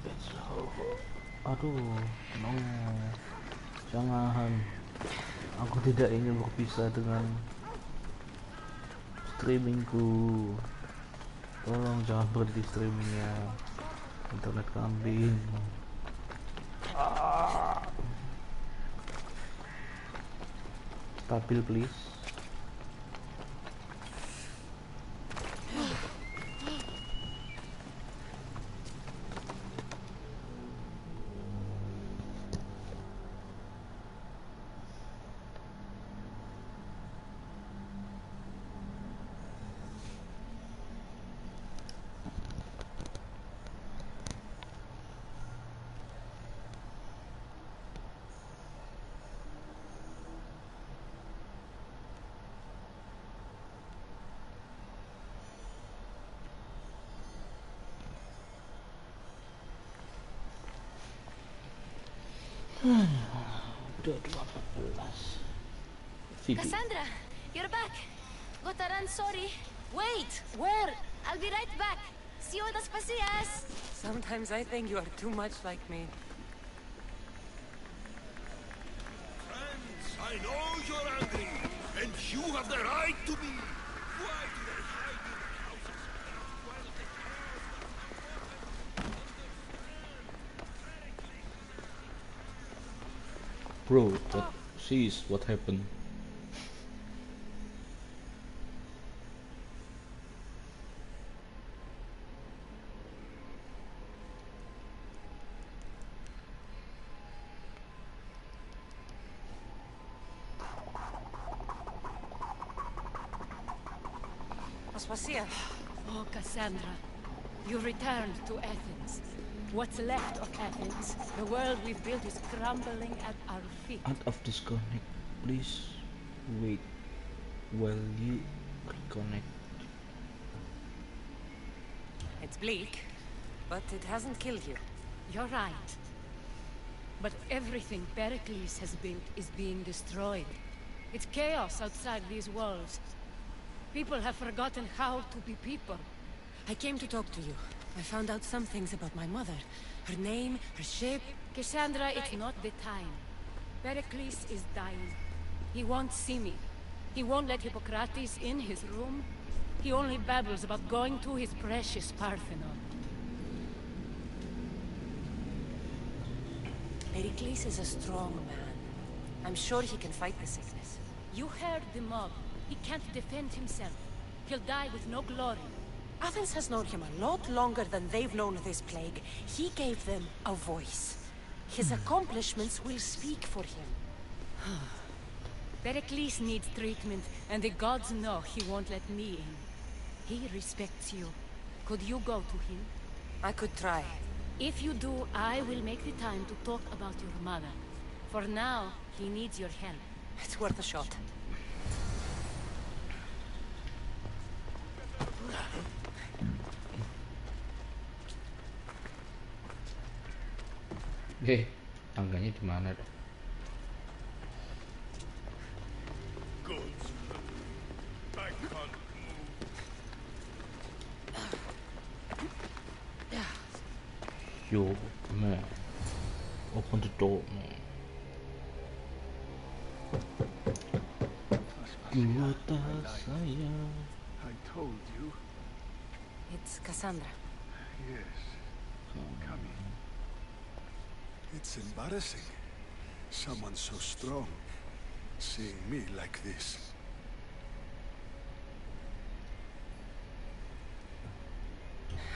It's horrible. Aduh, no. Jangan. Aku tidak ingin berpisah dengan streamingku. Tolong jangan berhenti streamingnya. Internet kambing. Stabil please. Udah 14. Phoebe. Cassandra, you're back. Gotta run, sorry. Wait, where? I'll be right back. See you the spacias. Sometimes I think you are too much like me. Friends, I know you're angry, and you have the right to be. Why do they hide in houses while the Bro, what? She's what happened? Aspasia. Oh, Cassandra, you returned to Athens. What's left of Athens, the world we've built is crumbling at our feet. Out of disconnect, please wait while you reconnect. It's bleak, but it hasn't killed you. You're right. But everything Pericles has built is being destroyed. It's chaos outside these walls. People have forgotten how to be people. I came to talk to you. I found out some things about my mother. Her name, her ship. Cassandra, it's not the time. Pericles is dying. He won't see me. He won't let Hippocrates in his room. He only babbles about going to his precious Parthenon. Pericles is a strong man. I'm sure he can fight the sickness. You heard the mob. He can't defend himself. He'll die with no glory. Athens has known him a lot longer than they've known this plague. He gave them a voice. His accomplishments will speak for him. Pericles needs treatment, and the gods know he won't let me in. He respects you. Could you go to him? I could try. If you do, I will make the time to talk about your mother. For now, he needs your help. It's worth a shot. Tangganya di mana dong? Good. I can't move. Yo, man. Open the door, man. Mata saya. I told you. It's Cassandra. Yes. Come in. It's embarrassing. Someone so strong seeing me like this.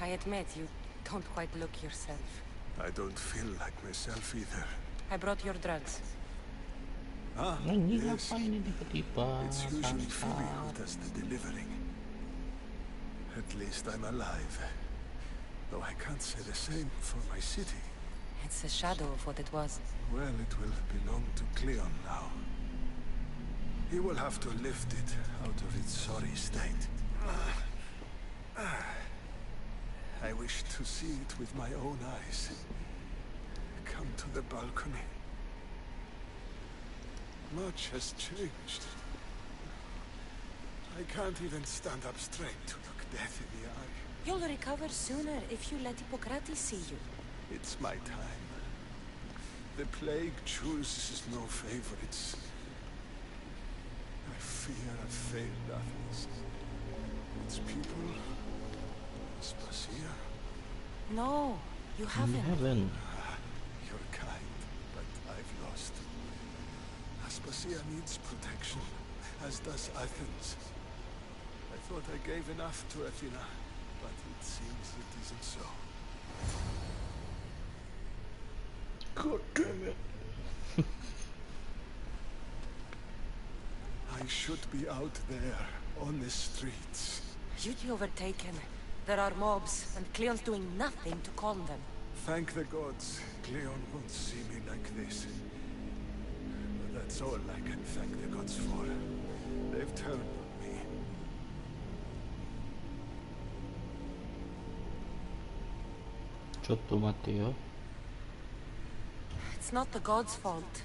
I admit you don't quite look yourself. I don't feel like myself either. I brought your drugs. Ah, Ini yes. ngapain ini tiba-tiba? It's usually Phoebe who Santai. does the delivering. At least I'm alive. Though I can't say the same for my city. It's a shadow of what it was. Well, it will belong to Cleon now. He will have to lift it out of its sorry state. I wish to see it with my own eyes. Come to the balcony. Much has changed. I can't even stand up straight to look death in the eye. You'll recover sooner if you let Hippocrates see you. It's my time. The plague chooses no favorites. I fear I've failed Athens. Its people No, you You haven't. haven't. You're kind, but I've lost. Aspasia needs protection, as does Athens. I thought I gave enough to Athena, but it seems it isn't so. God damn it. I should be out there, on the streets. You'd be overtaken. There are mobs, and Cleon's doing nothing to calm them. Thank the gods, Cleon won't see me like this. But that's all I can thank the gods for. They've turned on me. Ciotto Matteo. It's not the gods' fault.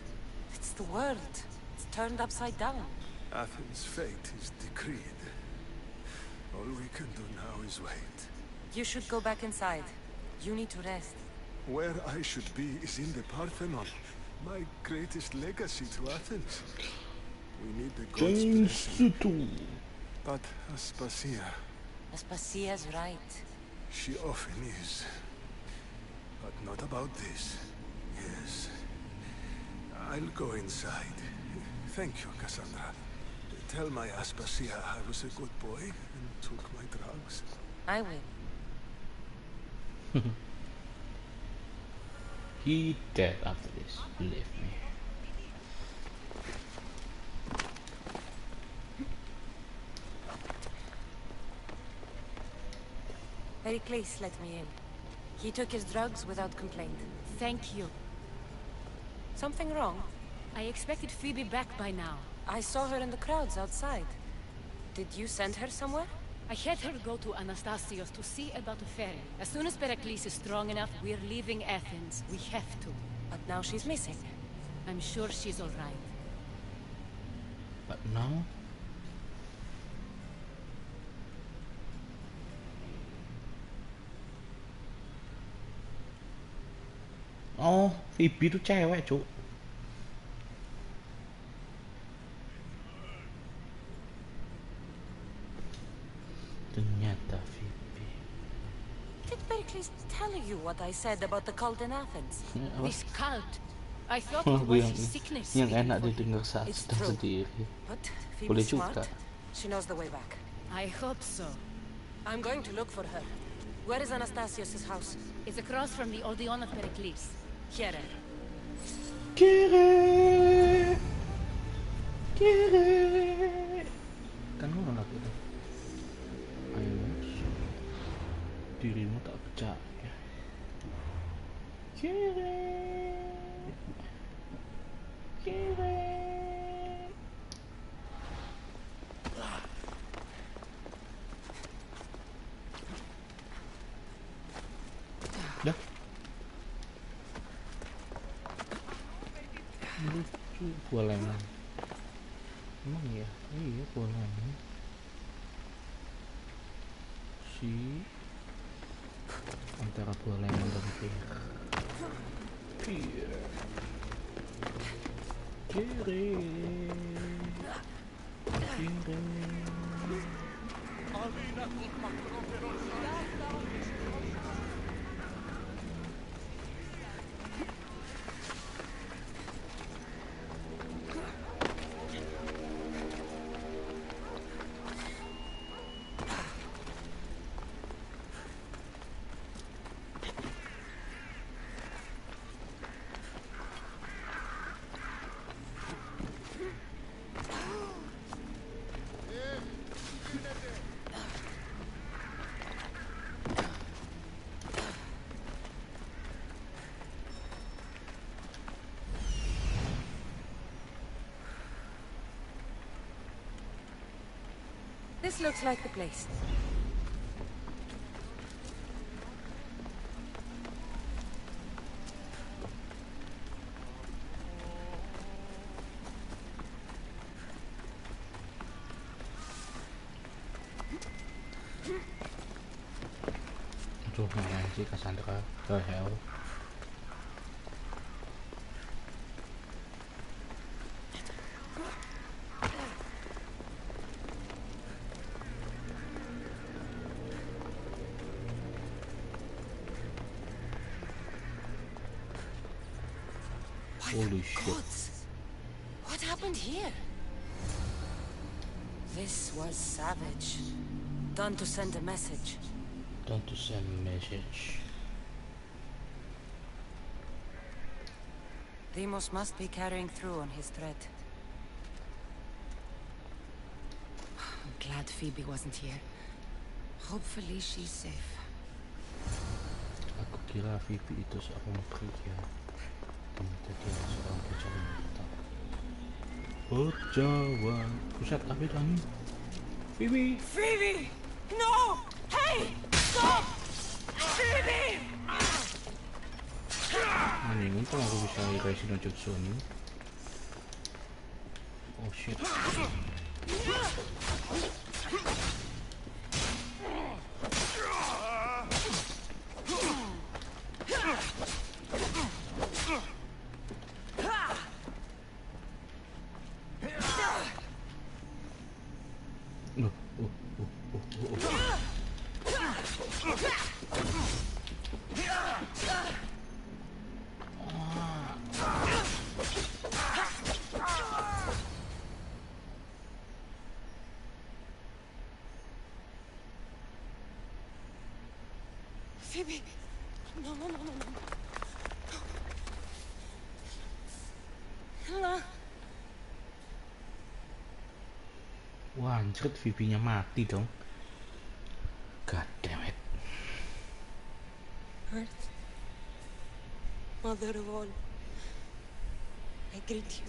It's the world. It's turned upside down. Athens' fate is decreed. All we can do now is wait. You should go back inside. You need to rest. Where I should be is in the Parthenon, my greatest legacy to Athens. We need the gods' blessing. But Aspasia, Aspasia's right. she often is. But not about this. Yes. I'll go inside. Thank you, Cassandra. Tell my Aspasia I was a good boy and took my drugs. I will. He dead after this, believe me. Pericles let me in. He took his drugs without complaint. Thank you. Something wrong? I expected Phoebe back by now. I saw her in the crowds outside. Did you send her somewhere? I had her go to Anastasios to see about the ferry. As soon as Pericles is strong enough, we're leaving Athens. We have to. But now she's missing. I'm sure she's all right. But now? Oh, Phoebe tuh cewek, Cuk. Ternyata Phoebe. Did Pericles tell you what I said about the cult in Athens? This cult. I thought Oh, it was yang, his sickness. yang enak didengar saat It's sedang true. sendiri. But Boleh Phoebe's juga. smart. She knows the way back. I hope so. I'm going to look for her. Where is Anastasios' house? It's across from the Odeon of Pericles. Here. Kere, kere. Kan lu nolak itu. Ayo, dirimu tak percaya. Kere, kere. Dah. Lucu buah lemon. Emang ya? Iya buah lemon. Si antara buah lemon dan pir. Pir. Kiri. Kiri. This looks like the place. Aduh, mana sih Cassandra? The hell? Holy shit. Gods. What happened here? This was savage. Done to send a message. Done to send a message. Deimos must be carrying through on his threat. I'm glad Phoebe wasn't here. Hopefully she's safe. Aku kira Phoebe itu seorang pria. Ternyata dia seorang pejalan wanita. Berjawan. Buset, apa itu anjing? Phoebe! Phoebe! No! Hey! Stop! Phoebe! Anjing, untung aku bisa erase no jutsu ini. Oh shit. Phoebe! No, no, no, no, no. No. Wah, anjir, Phoebe-nya mati dong. God damn it. Earth, mother of all, I greet you.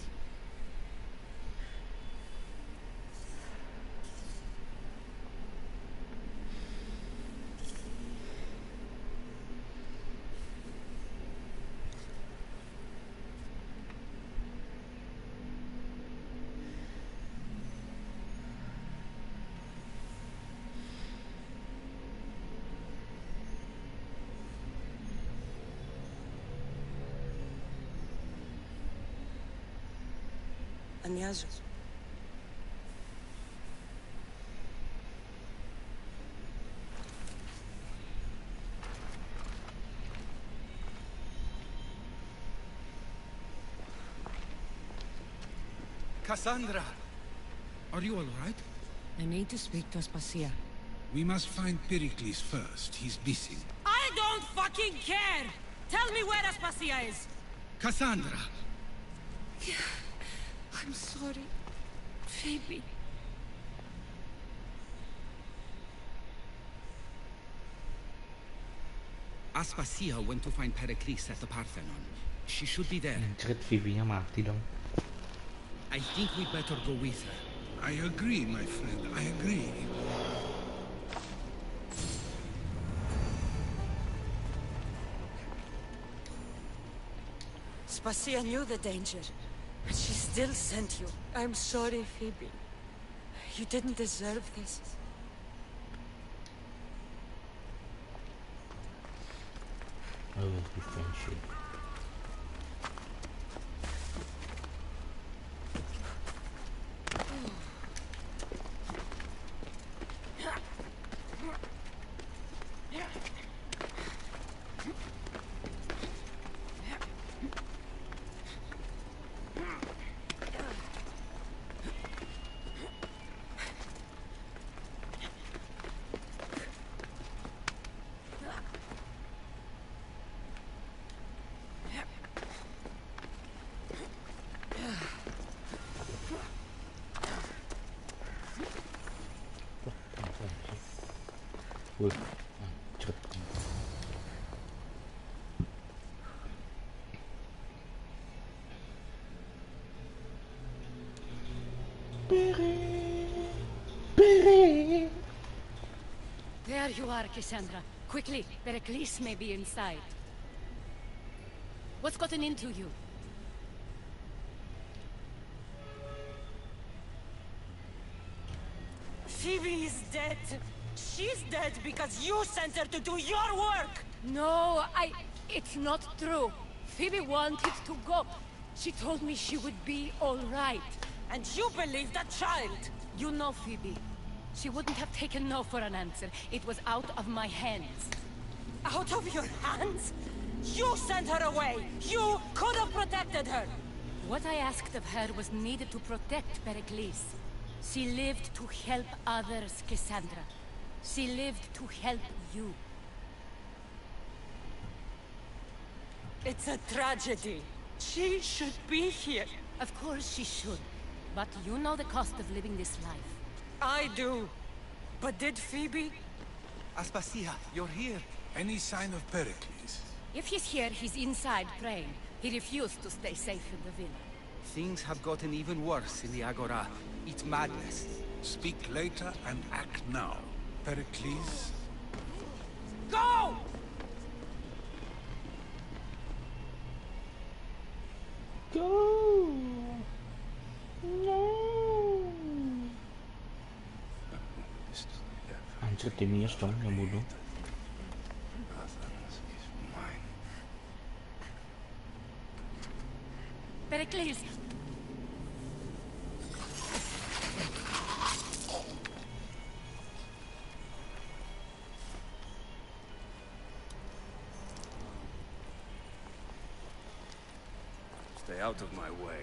Ανιάζω. Cassandra! Are you all right? I need to speak to Aspasia. We must find Pericles first. He's missing. I don't fucking care! Tell me where Aspasia is! Cassandra! I'm sorry, Phoebe. Aspasia went to find Pericles at the Parthenon. She should be there. Anjir, Phoebe-nya mati dong. I think we'd better go with her. I agree, my friend. I agree. Spasia knew the danger, and she still sent you. I'm sorry, Phoebe. You didn't deserve this. I will defend you. Wih, anjir. There you are, Cassandra. Quickly, Pericles may be inside. What's gotten into you? Phoebe is dead. She's dead because you sent her to do your work! No, it's not true. Phoebe wanted to go. She told me she would be all right. And you believe that child! You know Phoebe. She wouldn't have taken no for an answer. It was out of my hands. Out of your hands? You sent her away! You could have protected her! What I asked of her was needed to protect Pericles. She lived to help others, Cassandra. She lived to help you. It's a tragedy. She should be here. Of course she should. But you know the cost of living this life. I do. But did Phoebe? Aspasia, you're here. Any sign of Pericles? If he's here, he's inside praying. He refused to stay safe in the villa. Things have gotten even worse in the Agora. It's madness. Speak later and act now. Pericles? Go! Go! No! Anjir, Timius dong yang bunuh. Pericles! Stay out of my way.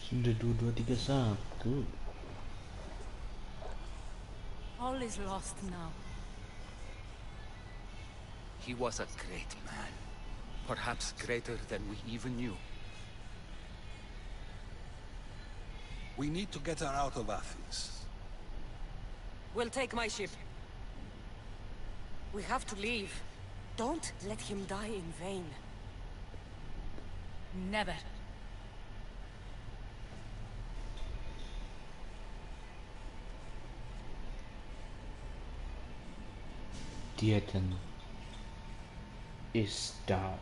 Sudah 2231. All is lost now. He was a great man. Perhaps greater than we even knew. We need to get her out of Athens. We'll take my ship. We have to leave. Don't let him die in vain. Never. Dieten is down.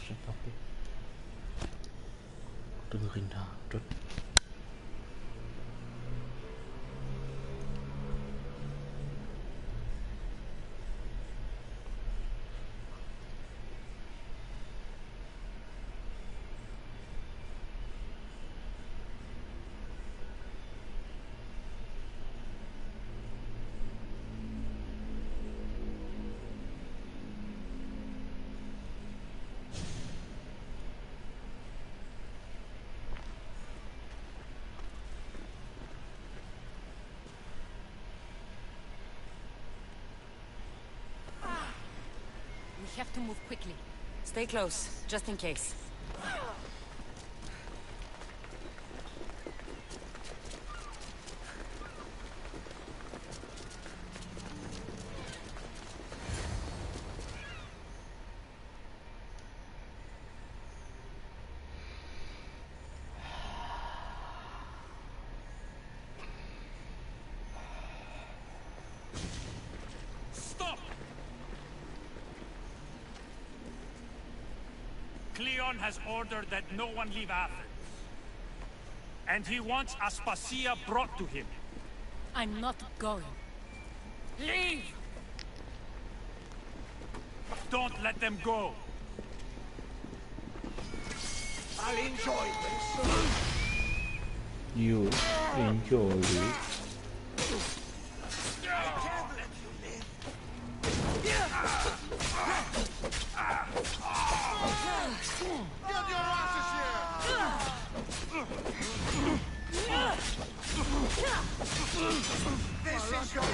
Sampai dengerin dangdut. We have to move quickly. Stay close, just in case. Cleon has ordered that no one leave Athens. And he wants Aspasia brought to him. I'm not going. Leave! Don't let them go. I'll enjoy this. You enjoy it. I can't let you live. This is your...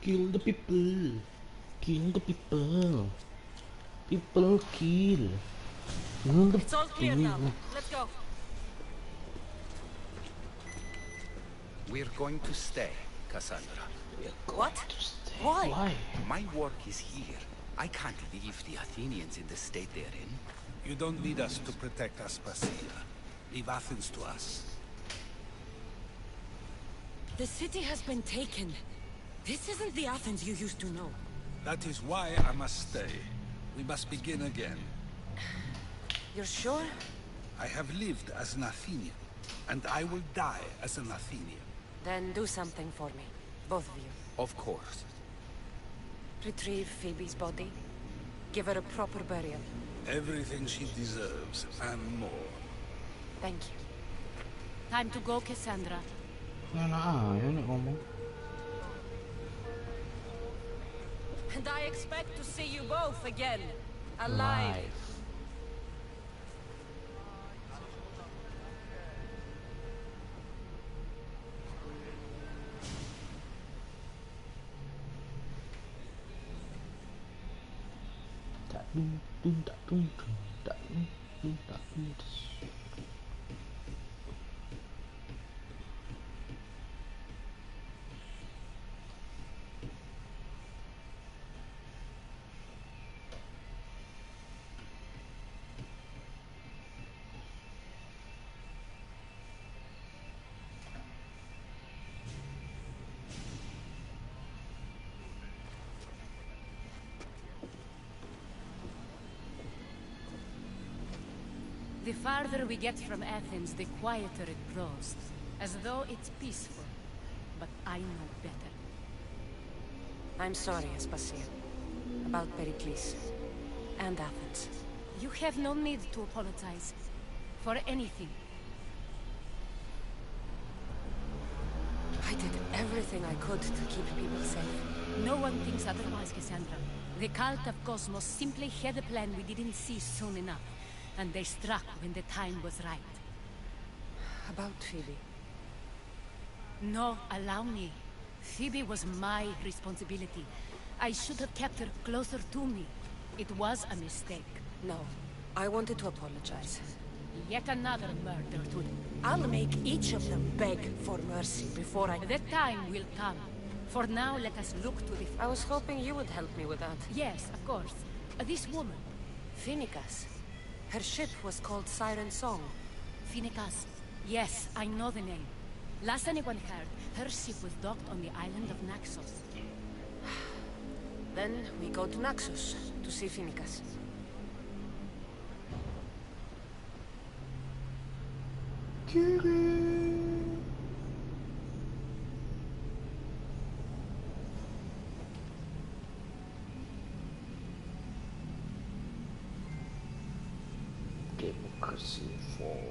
Kill the people. Kill the people. People kill. Kill the It's all clear now. Let's go. We're going to stay, Cassandra. What? Why? My work is here. I can't leave the Athenians in the state they're in. You don't need us to protect Aspasia. Leave Athens to us. The city has been taken. This isn't the Athens you used to know. That is why I must stay. We must begin again. You're sure? I have lived as an Athenian, and I will die as an Athenian. Then do something for me. Both of you. Of course. Retrieve Phoebe's body. Give her a proper burial. Everything she deserves, and more. Thank you. Time to go, Cassandra. And I expect to see you both again. Alive. The farther we get from Athens, the quieter it grows. As though it's peaceful. But I know better. I'm sorry, Aspasia. About Pericles. And Athens. You have no need to apologize. For anything. I did everything I could to keep people safe. No one thinks otherwise, Cassandra. The cult of Cosmos simply had a plan we didn't see soon enough. And they struck when the time was right. About Phoebe. No, allow me. Phoebe was my responsibility. I should have kept her closer to me. It was a mistake. No, I wanted to apologize. Yet another murder to them. I'll make each of them beg for mercy before I... The time will come. For now, let us look to the... I was hoping you would help me with that. Yes, of course. This woman. Phoenicas. Her ship was called Siren Song. Phoenicas. Yes, I know the name. Last anyone heard, her ship was docked on the island of Naxos. Then we go to Naxos to see Phoenicas. Democracy falls.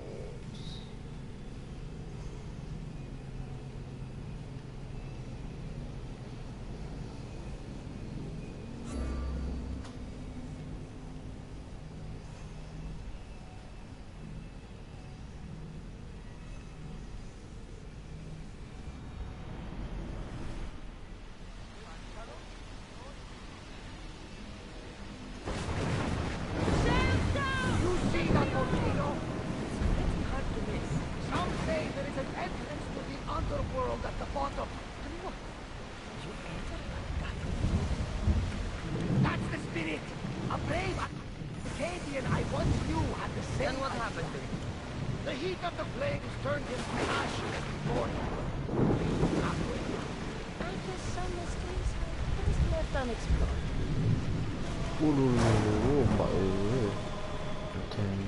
heat of the flames turned him to ashes before him. I guess some mysteries are best left unexplored. Mbak Dan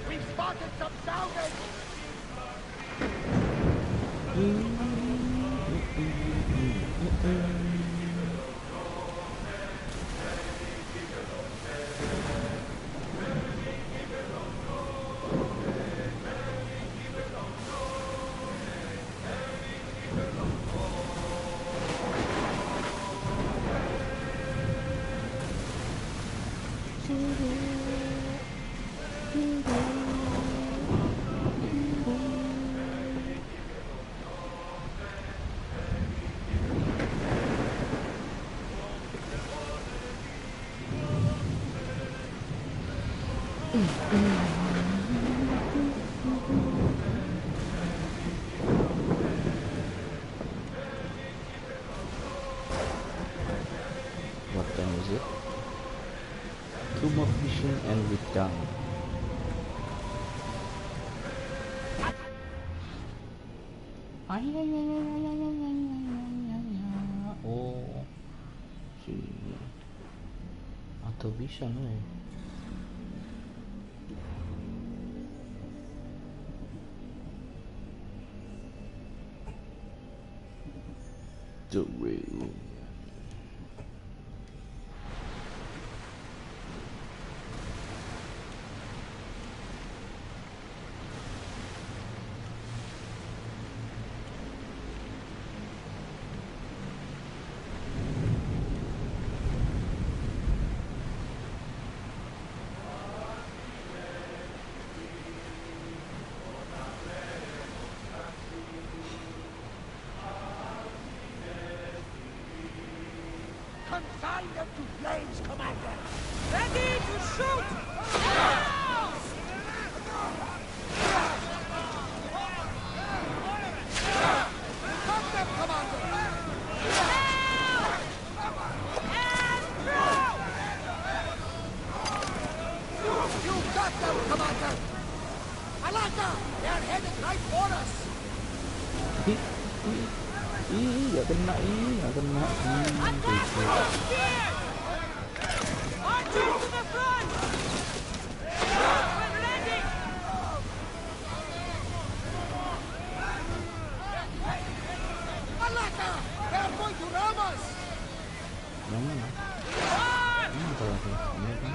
We've spotted some salvage! What time is it? Two more fishing and we're done. Oh, sini. Atau bisa nih? The reunion. Consign them to flames, Commander! Ready to shoot! Cut them, Commander! You got them, Commander! Alaka! They are headed right for us! Nggak kena, nggak kena. Archers to the front! We're ready! Alaka! They are going to ram us! Yang mana? Ini kalau ini kan.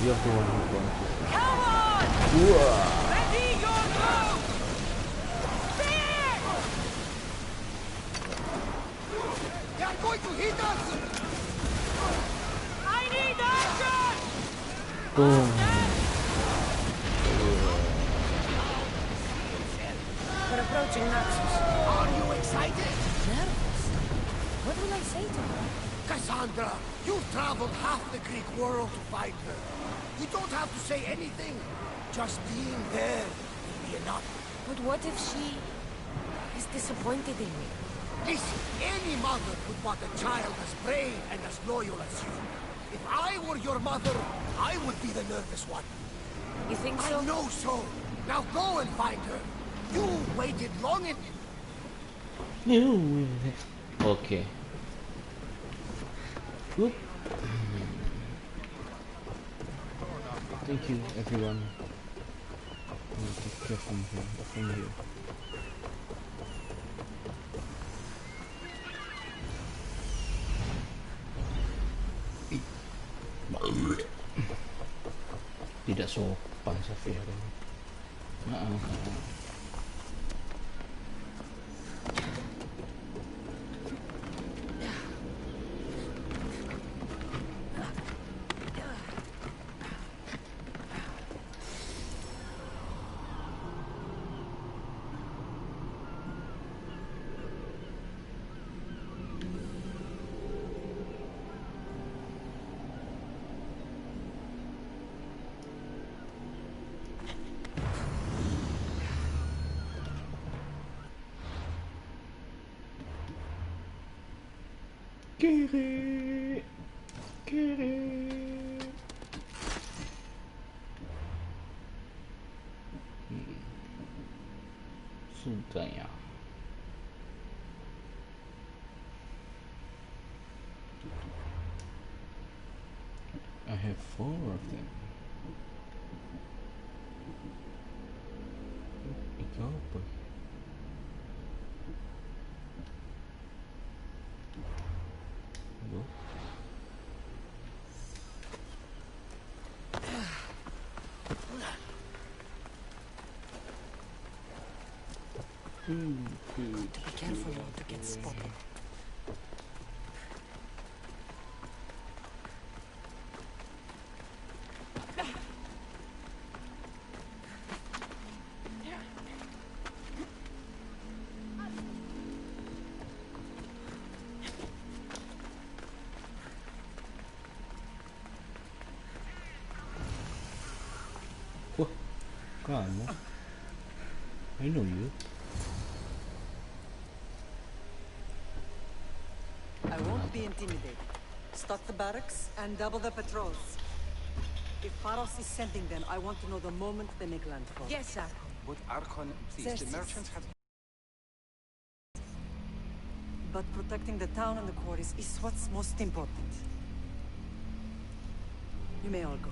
Iya tuh. Come on! Wah. Ready your move! They are going to hit us! I need action! Boom. We're approaching Naxos. Are you excited? Nervous? What will I say to her? Cassandra, you've traveled half the Greek world to find her. You don't have to say anything. Just being there will be enough. But what if she is disappointed in me? Listen, any mother would want a child as brave and as loyal as you. If I were your mother, I would be the nervous one. You think so? I know so. Now go and find her. You waited long enough. Okay. Whoop. Thank you, everyone. I'll take care from here. Tidak sopan Safir. Kiri. Sudah ya. I have 4 of them. Itu apa? Loh. To be careful not to get spotted. Wah, kamu? I know you. I won't be intimidated. Stock the barracks and double the patrols. If Pharos is sending them, I want to know the moment they make landfall. Yes, sir. But Archon, please, the merchants have... But protecting the town and the quarries is what's most important. You may all go.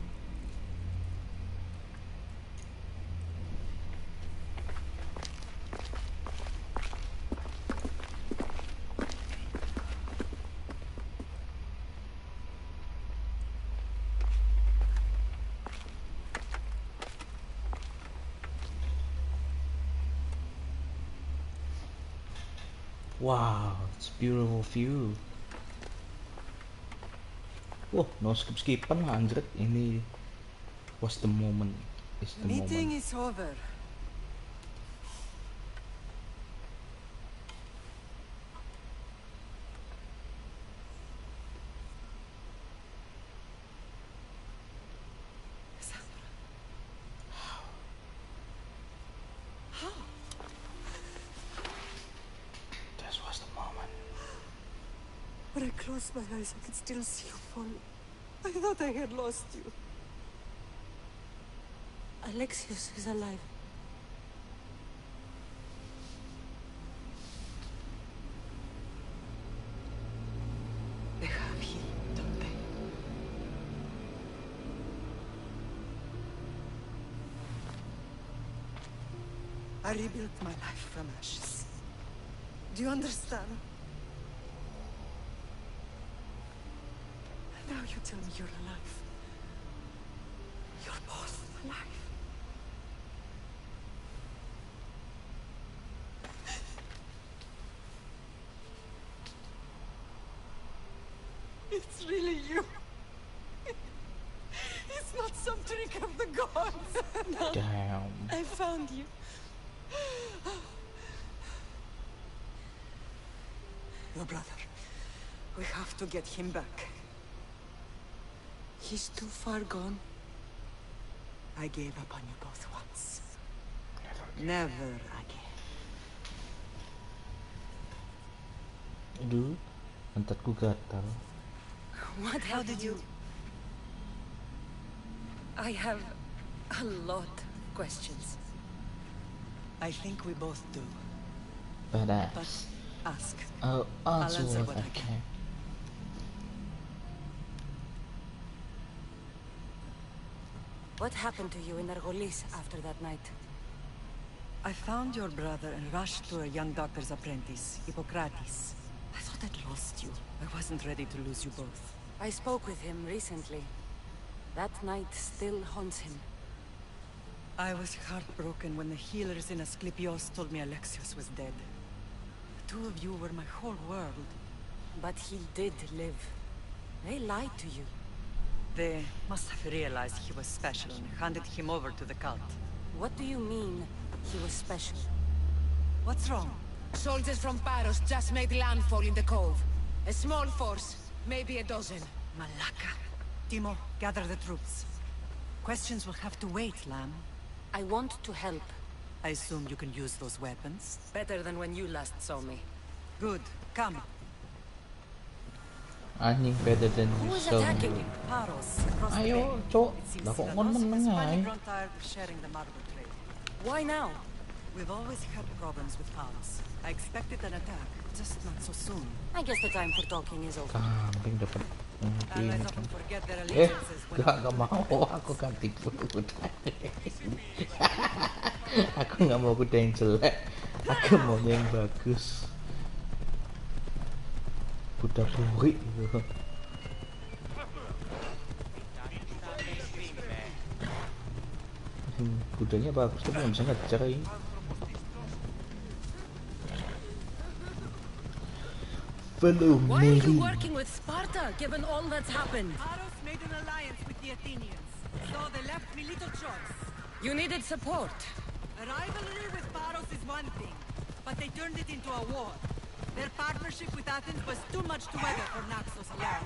Wow, it's a beautiful view. Wah, no skip-skipan 100. Ini was the moment. Is the Meeting moment. is over. This was the moment. When I closed my eyes, I could still see you fall. I thought I had lost you. Alexius is alive. They have healed, don't they? I rebuilt my life from ashes. Do you understand? And now you tell me you're alive. You're both alive. It's really you. It's not some trick of the gods. No. Damn. I found you. Your brother. We have to get him back. He's too far gone. I gave up on you both once. Never again. Aduh, pantatku gatal. How did you... I have a lot of questions. I think we both do. But ask. I'll answer what I can. What happened to you in Argolis after that night? I found your brother and rushed to a young doctor's apprentice, Hippocrates. I thought I'd lost you. I wasn't ready to lose you both. I spoke with him recently. That night still haunts him. I was heartbroken when the healers in Asclepios told me Alexios was dead. The two of you were my whole world. But he did live. They lied to you. They must have realized he was special and handed him over to the cult. What do you mean, he was special? What's wrong? Soldiers from Paros just made landfall in the cove. A small force, maybe a dozen. Malaka. Timo, gather the troops. Questions will have to wait, Lamb. I want to help. I assume you can use those weapons? Better than when you last saw me. Good. Come. Anjing better than Who you is saw. attacking? Paros, across the Ayo, bay. cok. It seems Lah kok Silanos meneng has ae. finally grown tired of sharing the marble trade. Why now? We've always had problems with Paros. I expected an attack, just not so soon. I guess the time for talking is over. Kambing dapat Allies often forget their allegiances when... gak mau, aku ganti kuda. Aku gak mau kuda yang jelek, aku mau yang bagus. Kuda burik gitu. Kudanya bagus tapi nggak bisa ngejar ini. Follow Why are you me. working with Sparta, given all that's happened? Paros made an alliance with the Athenians, so they left me little choice. You needed support. A rivalry with Paros is one thing, but they turned it into a war. Their partnership with Athens was too much to weather for Naxos alone.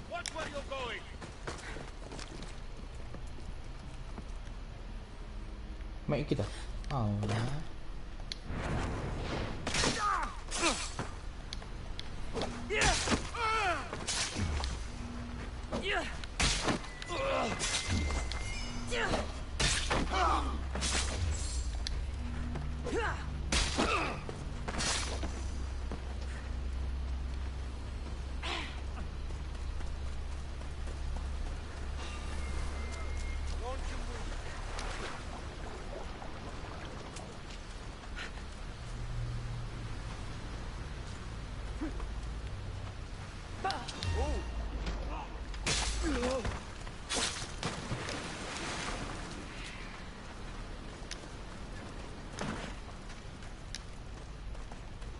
Watch where you're going! Mày kita. Allah.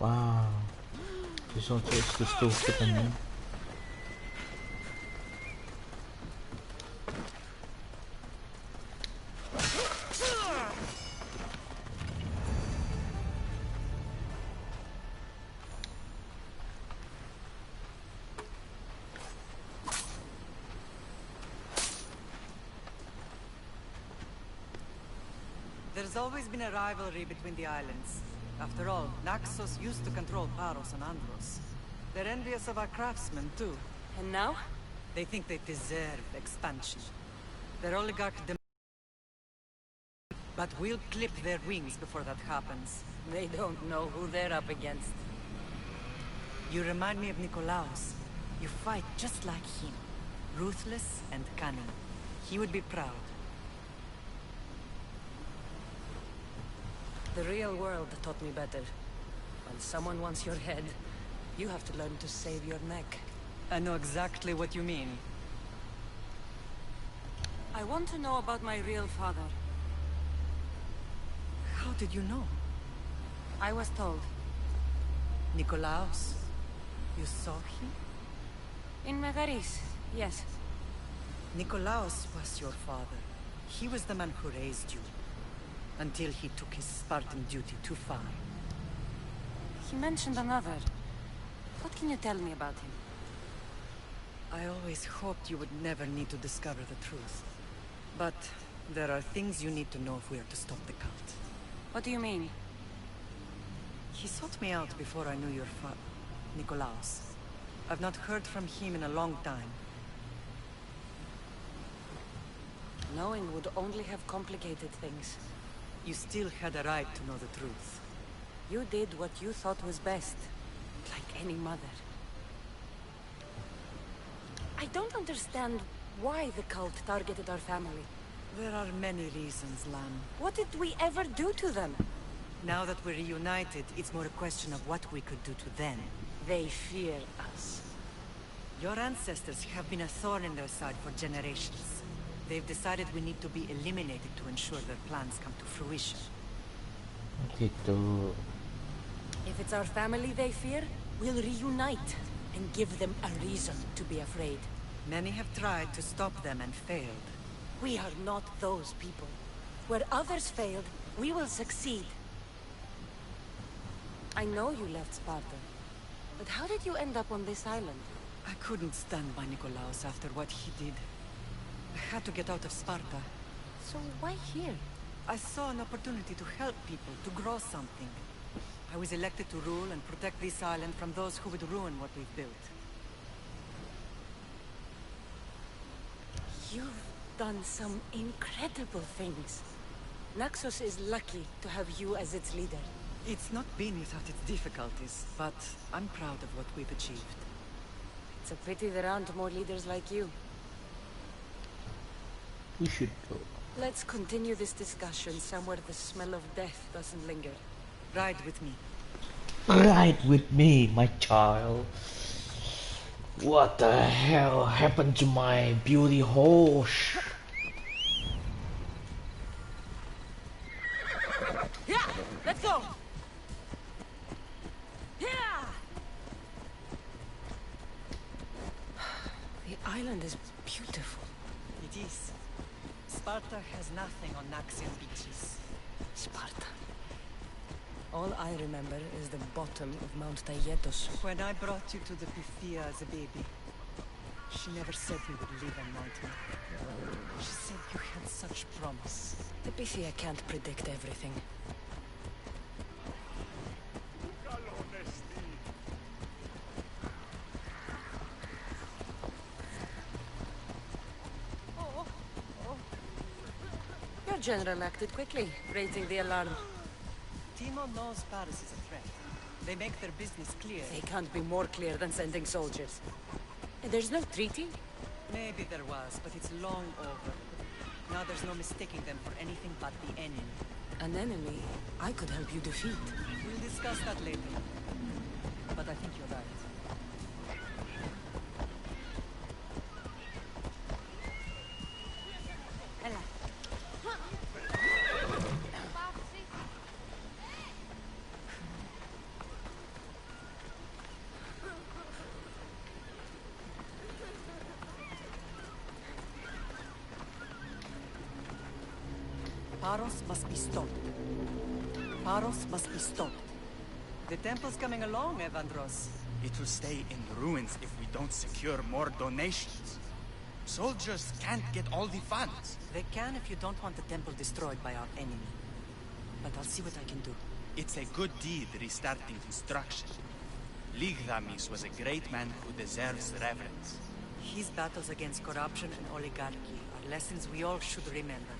Wow. This one takes the stupid and There's always been a rivalry between the islands. After all, Naxos used to control Paros and Andros. They're envious of our craftsmen, too. And now? They think they deserve expansion. Their oligarch but we'll clip their wings before that happens. They don't know who they're up against. You remind me of Nikolaos. You fight just like him. Ruthless and cunning. He would be proud. The real world taught me better. When someone wants your head, you have to learn to save your neck. I know exactly what you mean. I want to know about my real father. How did you know? I was told. Nikolaos? You saw him? In Megaris, yes. Nikolaos was your father. He was the man who raised you. Until he took his Spartan duty too far. He mentioned another. What can you tell me about him? I always hoped you would never need to discover the truth. But There are things you need to know if we are to stop the cult. What do you mean? He sought me out before I knew your Nikolaos. I've not heard from him in a long time. Knowing would only have complicated things. You still had a right to know the truth. You did what you thought was best. Like any mother. I don't understand why the cult targeted our family. There are many reasons, Lamb. What did we ever do to them? Now that we're reunited, it's more a question of what we could do to them. They fear us. Your ancestors have been a thorn in their side for generations. They've decided we need to be eliminated to ensure their plans come to fruition. Gitu. If it's our family they fear, we'll reunite and give them a reason to be afraid. Many have tried to stop them and failed. We are not those people. Where others failed, we will succeed. I know you left Sparta, but how did you end up on this island? I couldn't stand by Nikolaos after what he did. I had to get out of Sparta. So why here? I saw an opportunity to help people, to grow something. I was elected to rule and protect this island from those who would ruin what we've built. You've done some incredible things. Naxos is lucky to have you as its leader. It's not been without its difficulties, but I'm proud of what we've achieved. It's a pity there aren't more leaders like you. We should go. Let's continue this discussion somewhere the smell of death doesn't linger. Ride with me. Ride with me, my child. What the hell happened to my beauty horse? Yeah, let's go. Yeah. The island is beautiful. It is. Sparta has nothing on Naxian beaches. Sparta. All I remember is the bottom of Mount Taygetos. When I brought you to the Pythia as a baby, she never said we would live a nightmare. She said you had such promise. The Pythia can't predict everything. Your general acted quickly, raising the alarm. Timo knows Paris is a threat. They make their business clear. They can't be more clear than sending soldiers. There's no treaty? Maybe there was, but it's long over. Now there's no mistaking them for anything but the enemy. An enemy I could help you defeat. We'll discuss that later. But I think you're right. Paros must be stopped. Paros must be stopped. The temple's coming along, Evandros. It will stay in ruins if we don't secure more donations. Soldiers can't get all the funds. They can if you don't want the temple destroyed by our enemy. But I'll see what I can do. It's a good deed restarting construction. Ligdamis was a great man who deserves reverence. His battles against corruption and oligarchy are lessons we all should remember.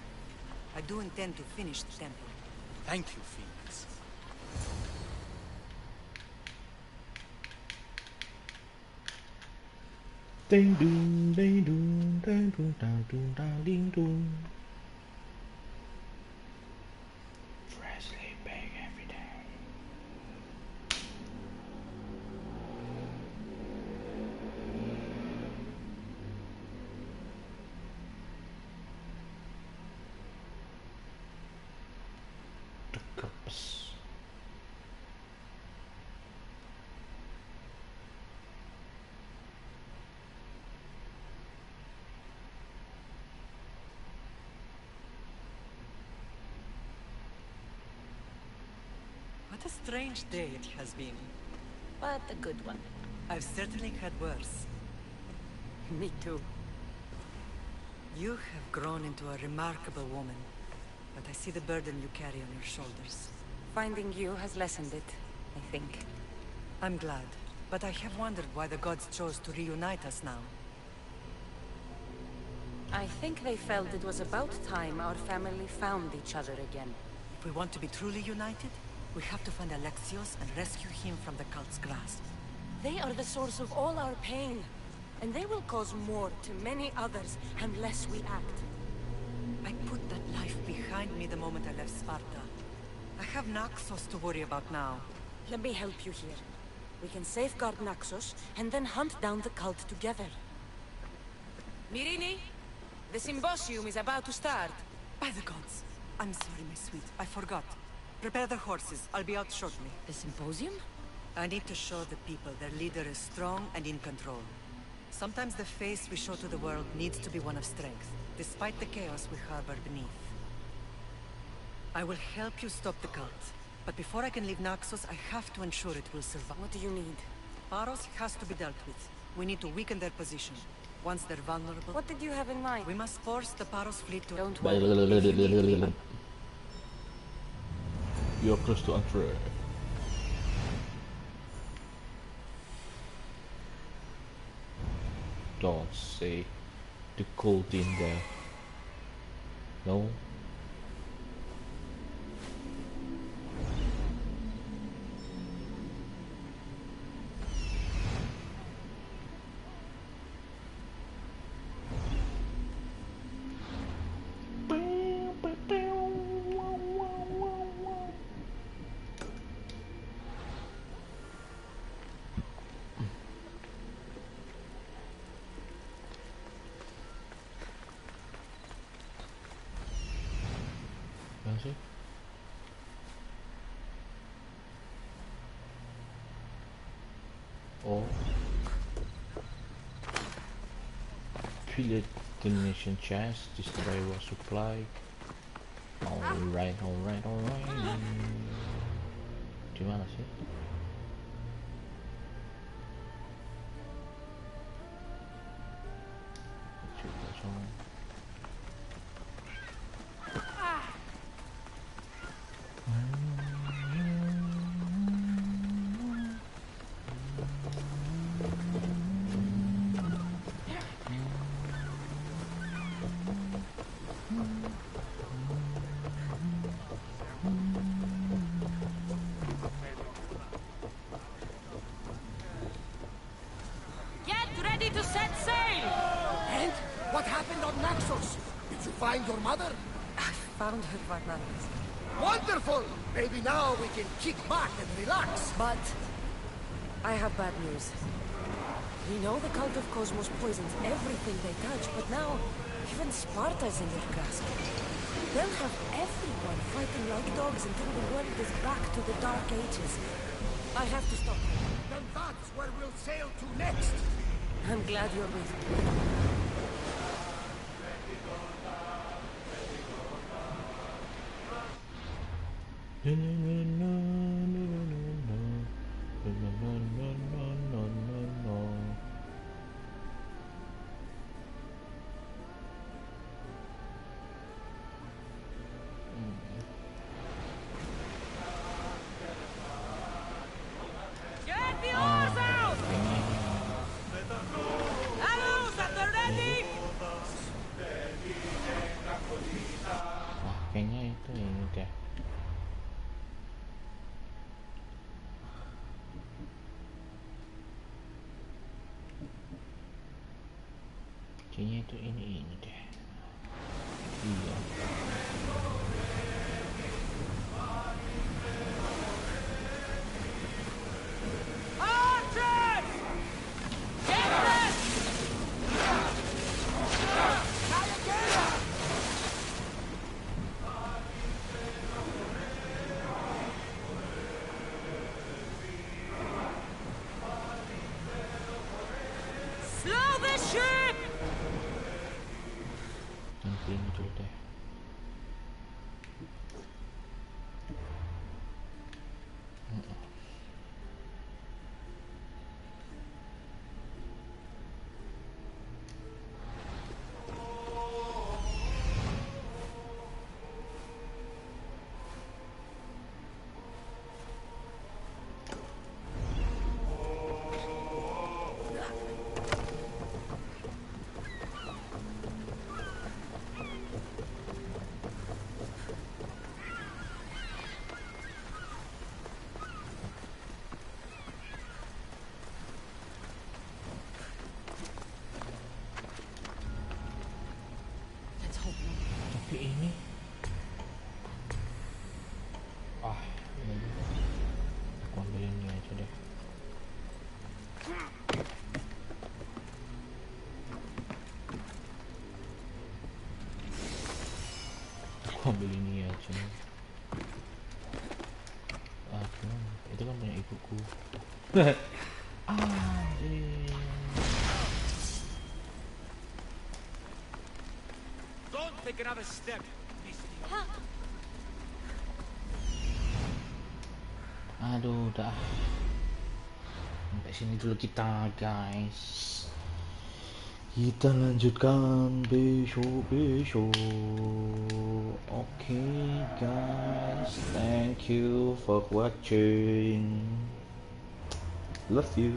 I do intend to finish the temple. Thank you, Phoenix. Ding dong, ding dong, ding dong, ding dong, ding dong. Fresh sleeping every day. The cups. What a strange day it has been. But a good one. I've certainly had worse. Me too. You have grown into a remarkable woman, but I see the burden you carry on your shoulders. Finding you has lessened it, I think. I'm glad, but I have wondered why the gods chose to reunite us now. I think they felt it was about time our family found each other again. If we want to be truly united, we have to find Alexios and rescue him from the cult's grasp. They are the source of all our pain, and they will cause more to many others unless we act. I put that life behind me the moment I left Sparta. I have Naxos to worry about now. Let me help you here. We can safeguard Naxos, and then hunt down the cult together. Myrrine, the symposium is about to start. By the gods. I'm sorry, my sweet. I forgot. Prepare the horses. I'll be out shortly. The symposium? I need to show the people their leader is strong and in control. Sometimes the face we show to the world needs to be one of strength, despite the chaos we harbor beneath. I will help you stop the cult. But before I can leave Naxos, I have to ensure it will survive. What do you need? Paros has to be dealt with. We need to weaken their position. Once they're vulnerable... What did you have in mind? We must force the Paros fleet to... Don't worry. You're close to entry. Don't say the cold in there. No. Sih? Oh, pillage donation chest, destroy war supply. Alright. Di mana sih? Coba sama. To set sail! And? What happened on Naxos? Did you find your mother? I found her, Varnanis. Wonderful! Maybe now we can kick back and relax. But I have bad news. We know the cult of Cosmos poisons everything they touch, but now even Sparta's in their grasp. They'll have everyone fighting like dogs until the world is back to the Dark Ages. I have to stop. Then that's where we'll sail to next. I'm glad you're with me. Get the oars out! Arrows at the ready! Kayaknya itu ini deh. Kayaknya itu ini deh. Iya. Archers! Get this! Slow the ship! Nanti muncul deh. Tapi ini ini aku ambil ini aja deh. Aku ambil ini aja. Gimana? Itu kan punya ibuku. Anjir. Don't take another step, Aduh, udah. Sampai sini dulu kita, guys. Kita lanjutkan besok. Oke, guys. Thank you for watching. Love you.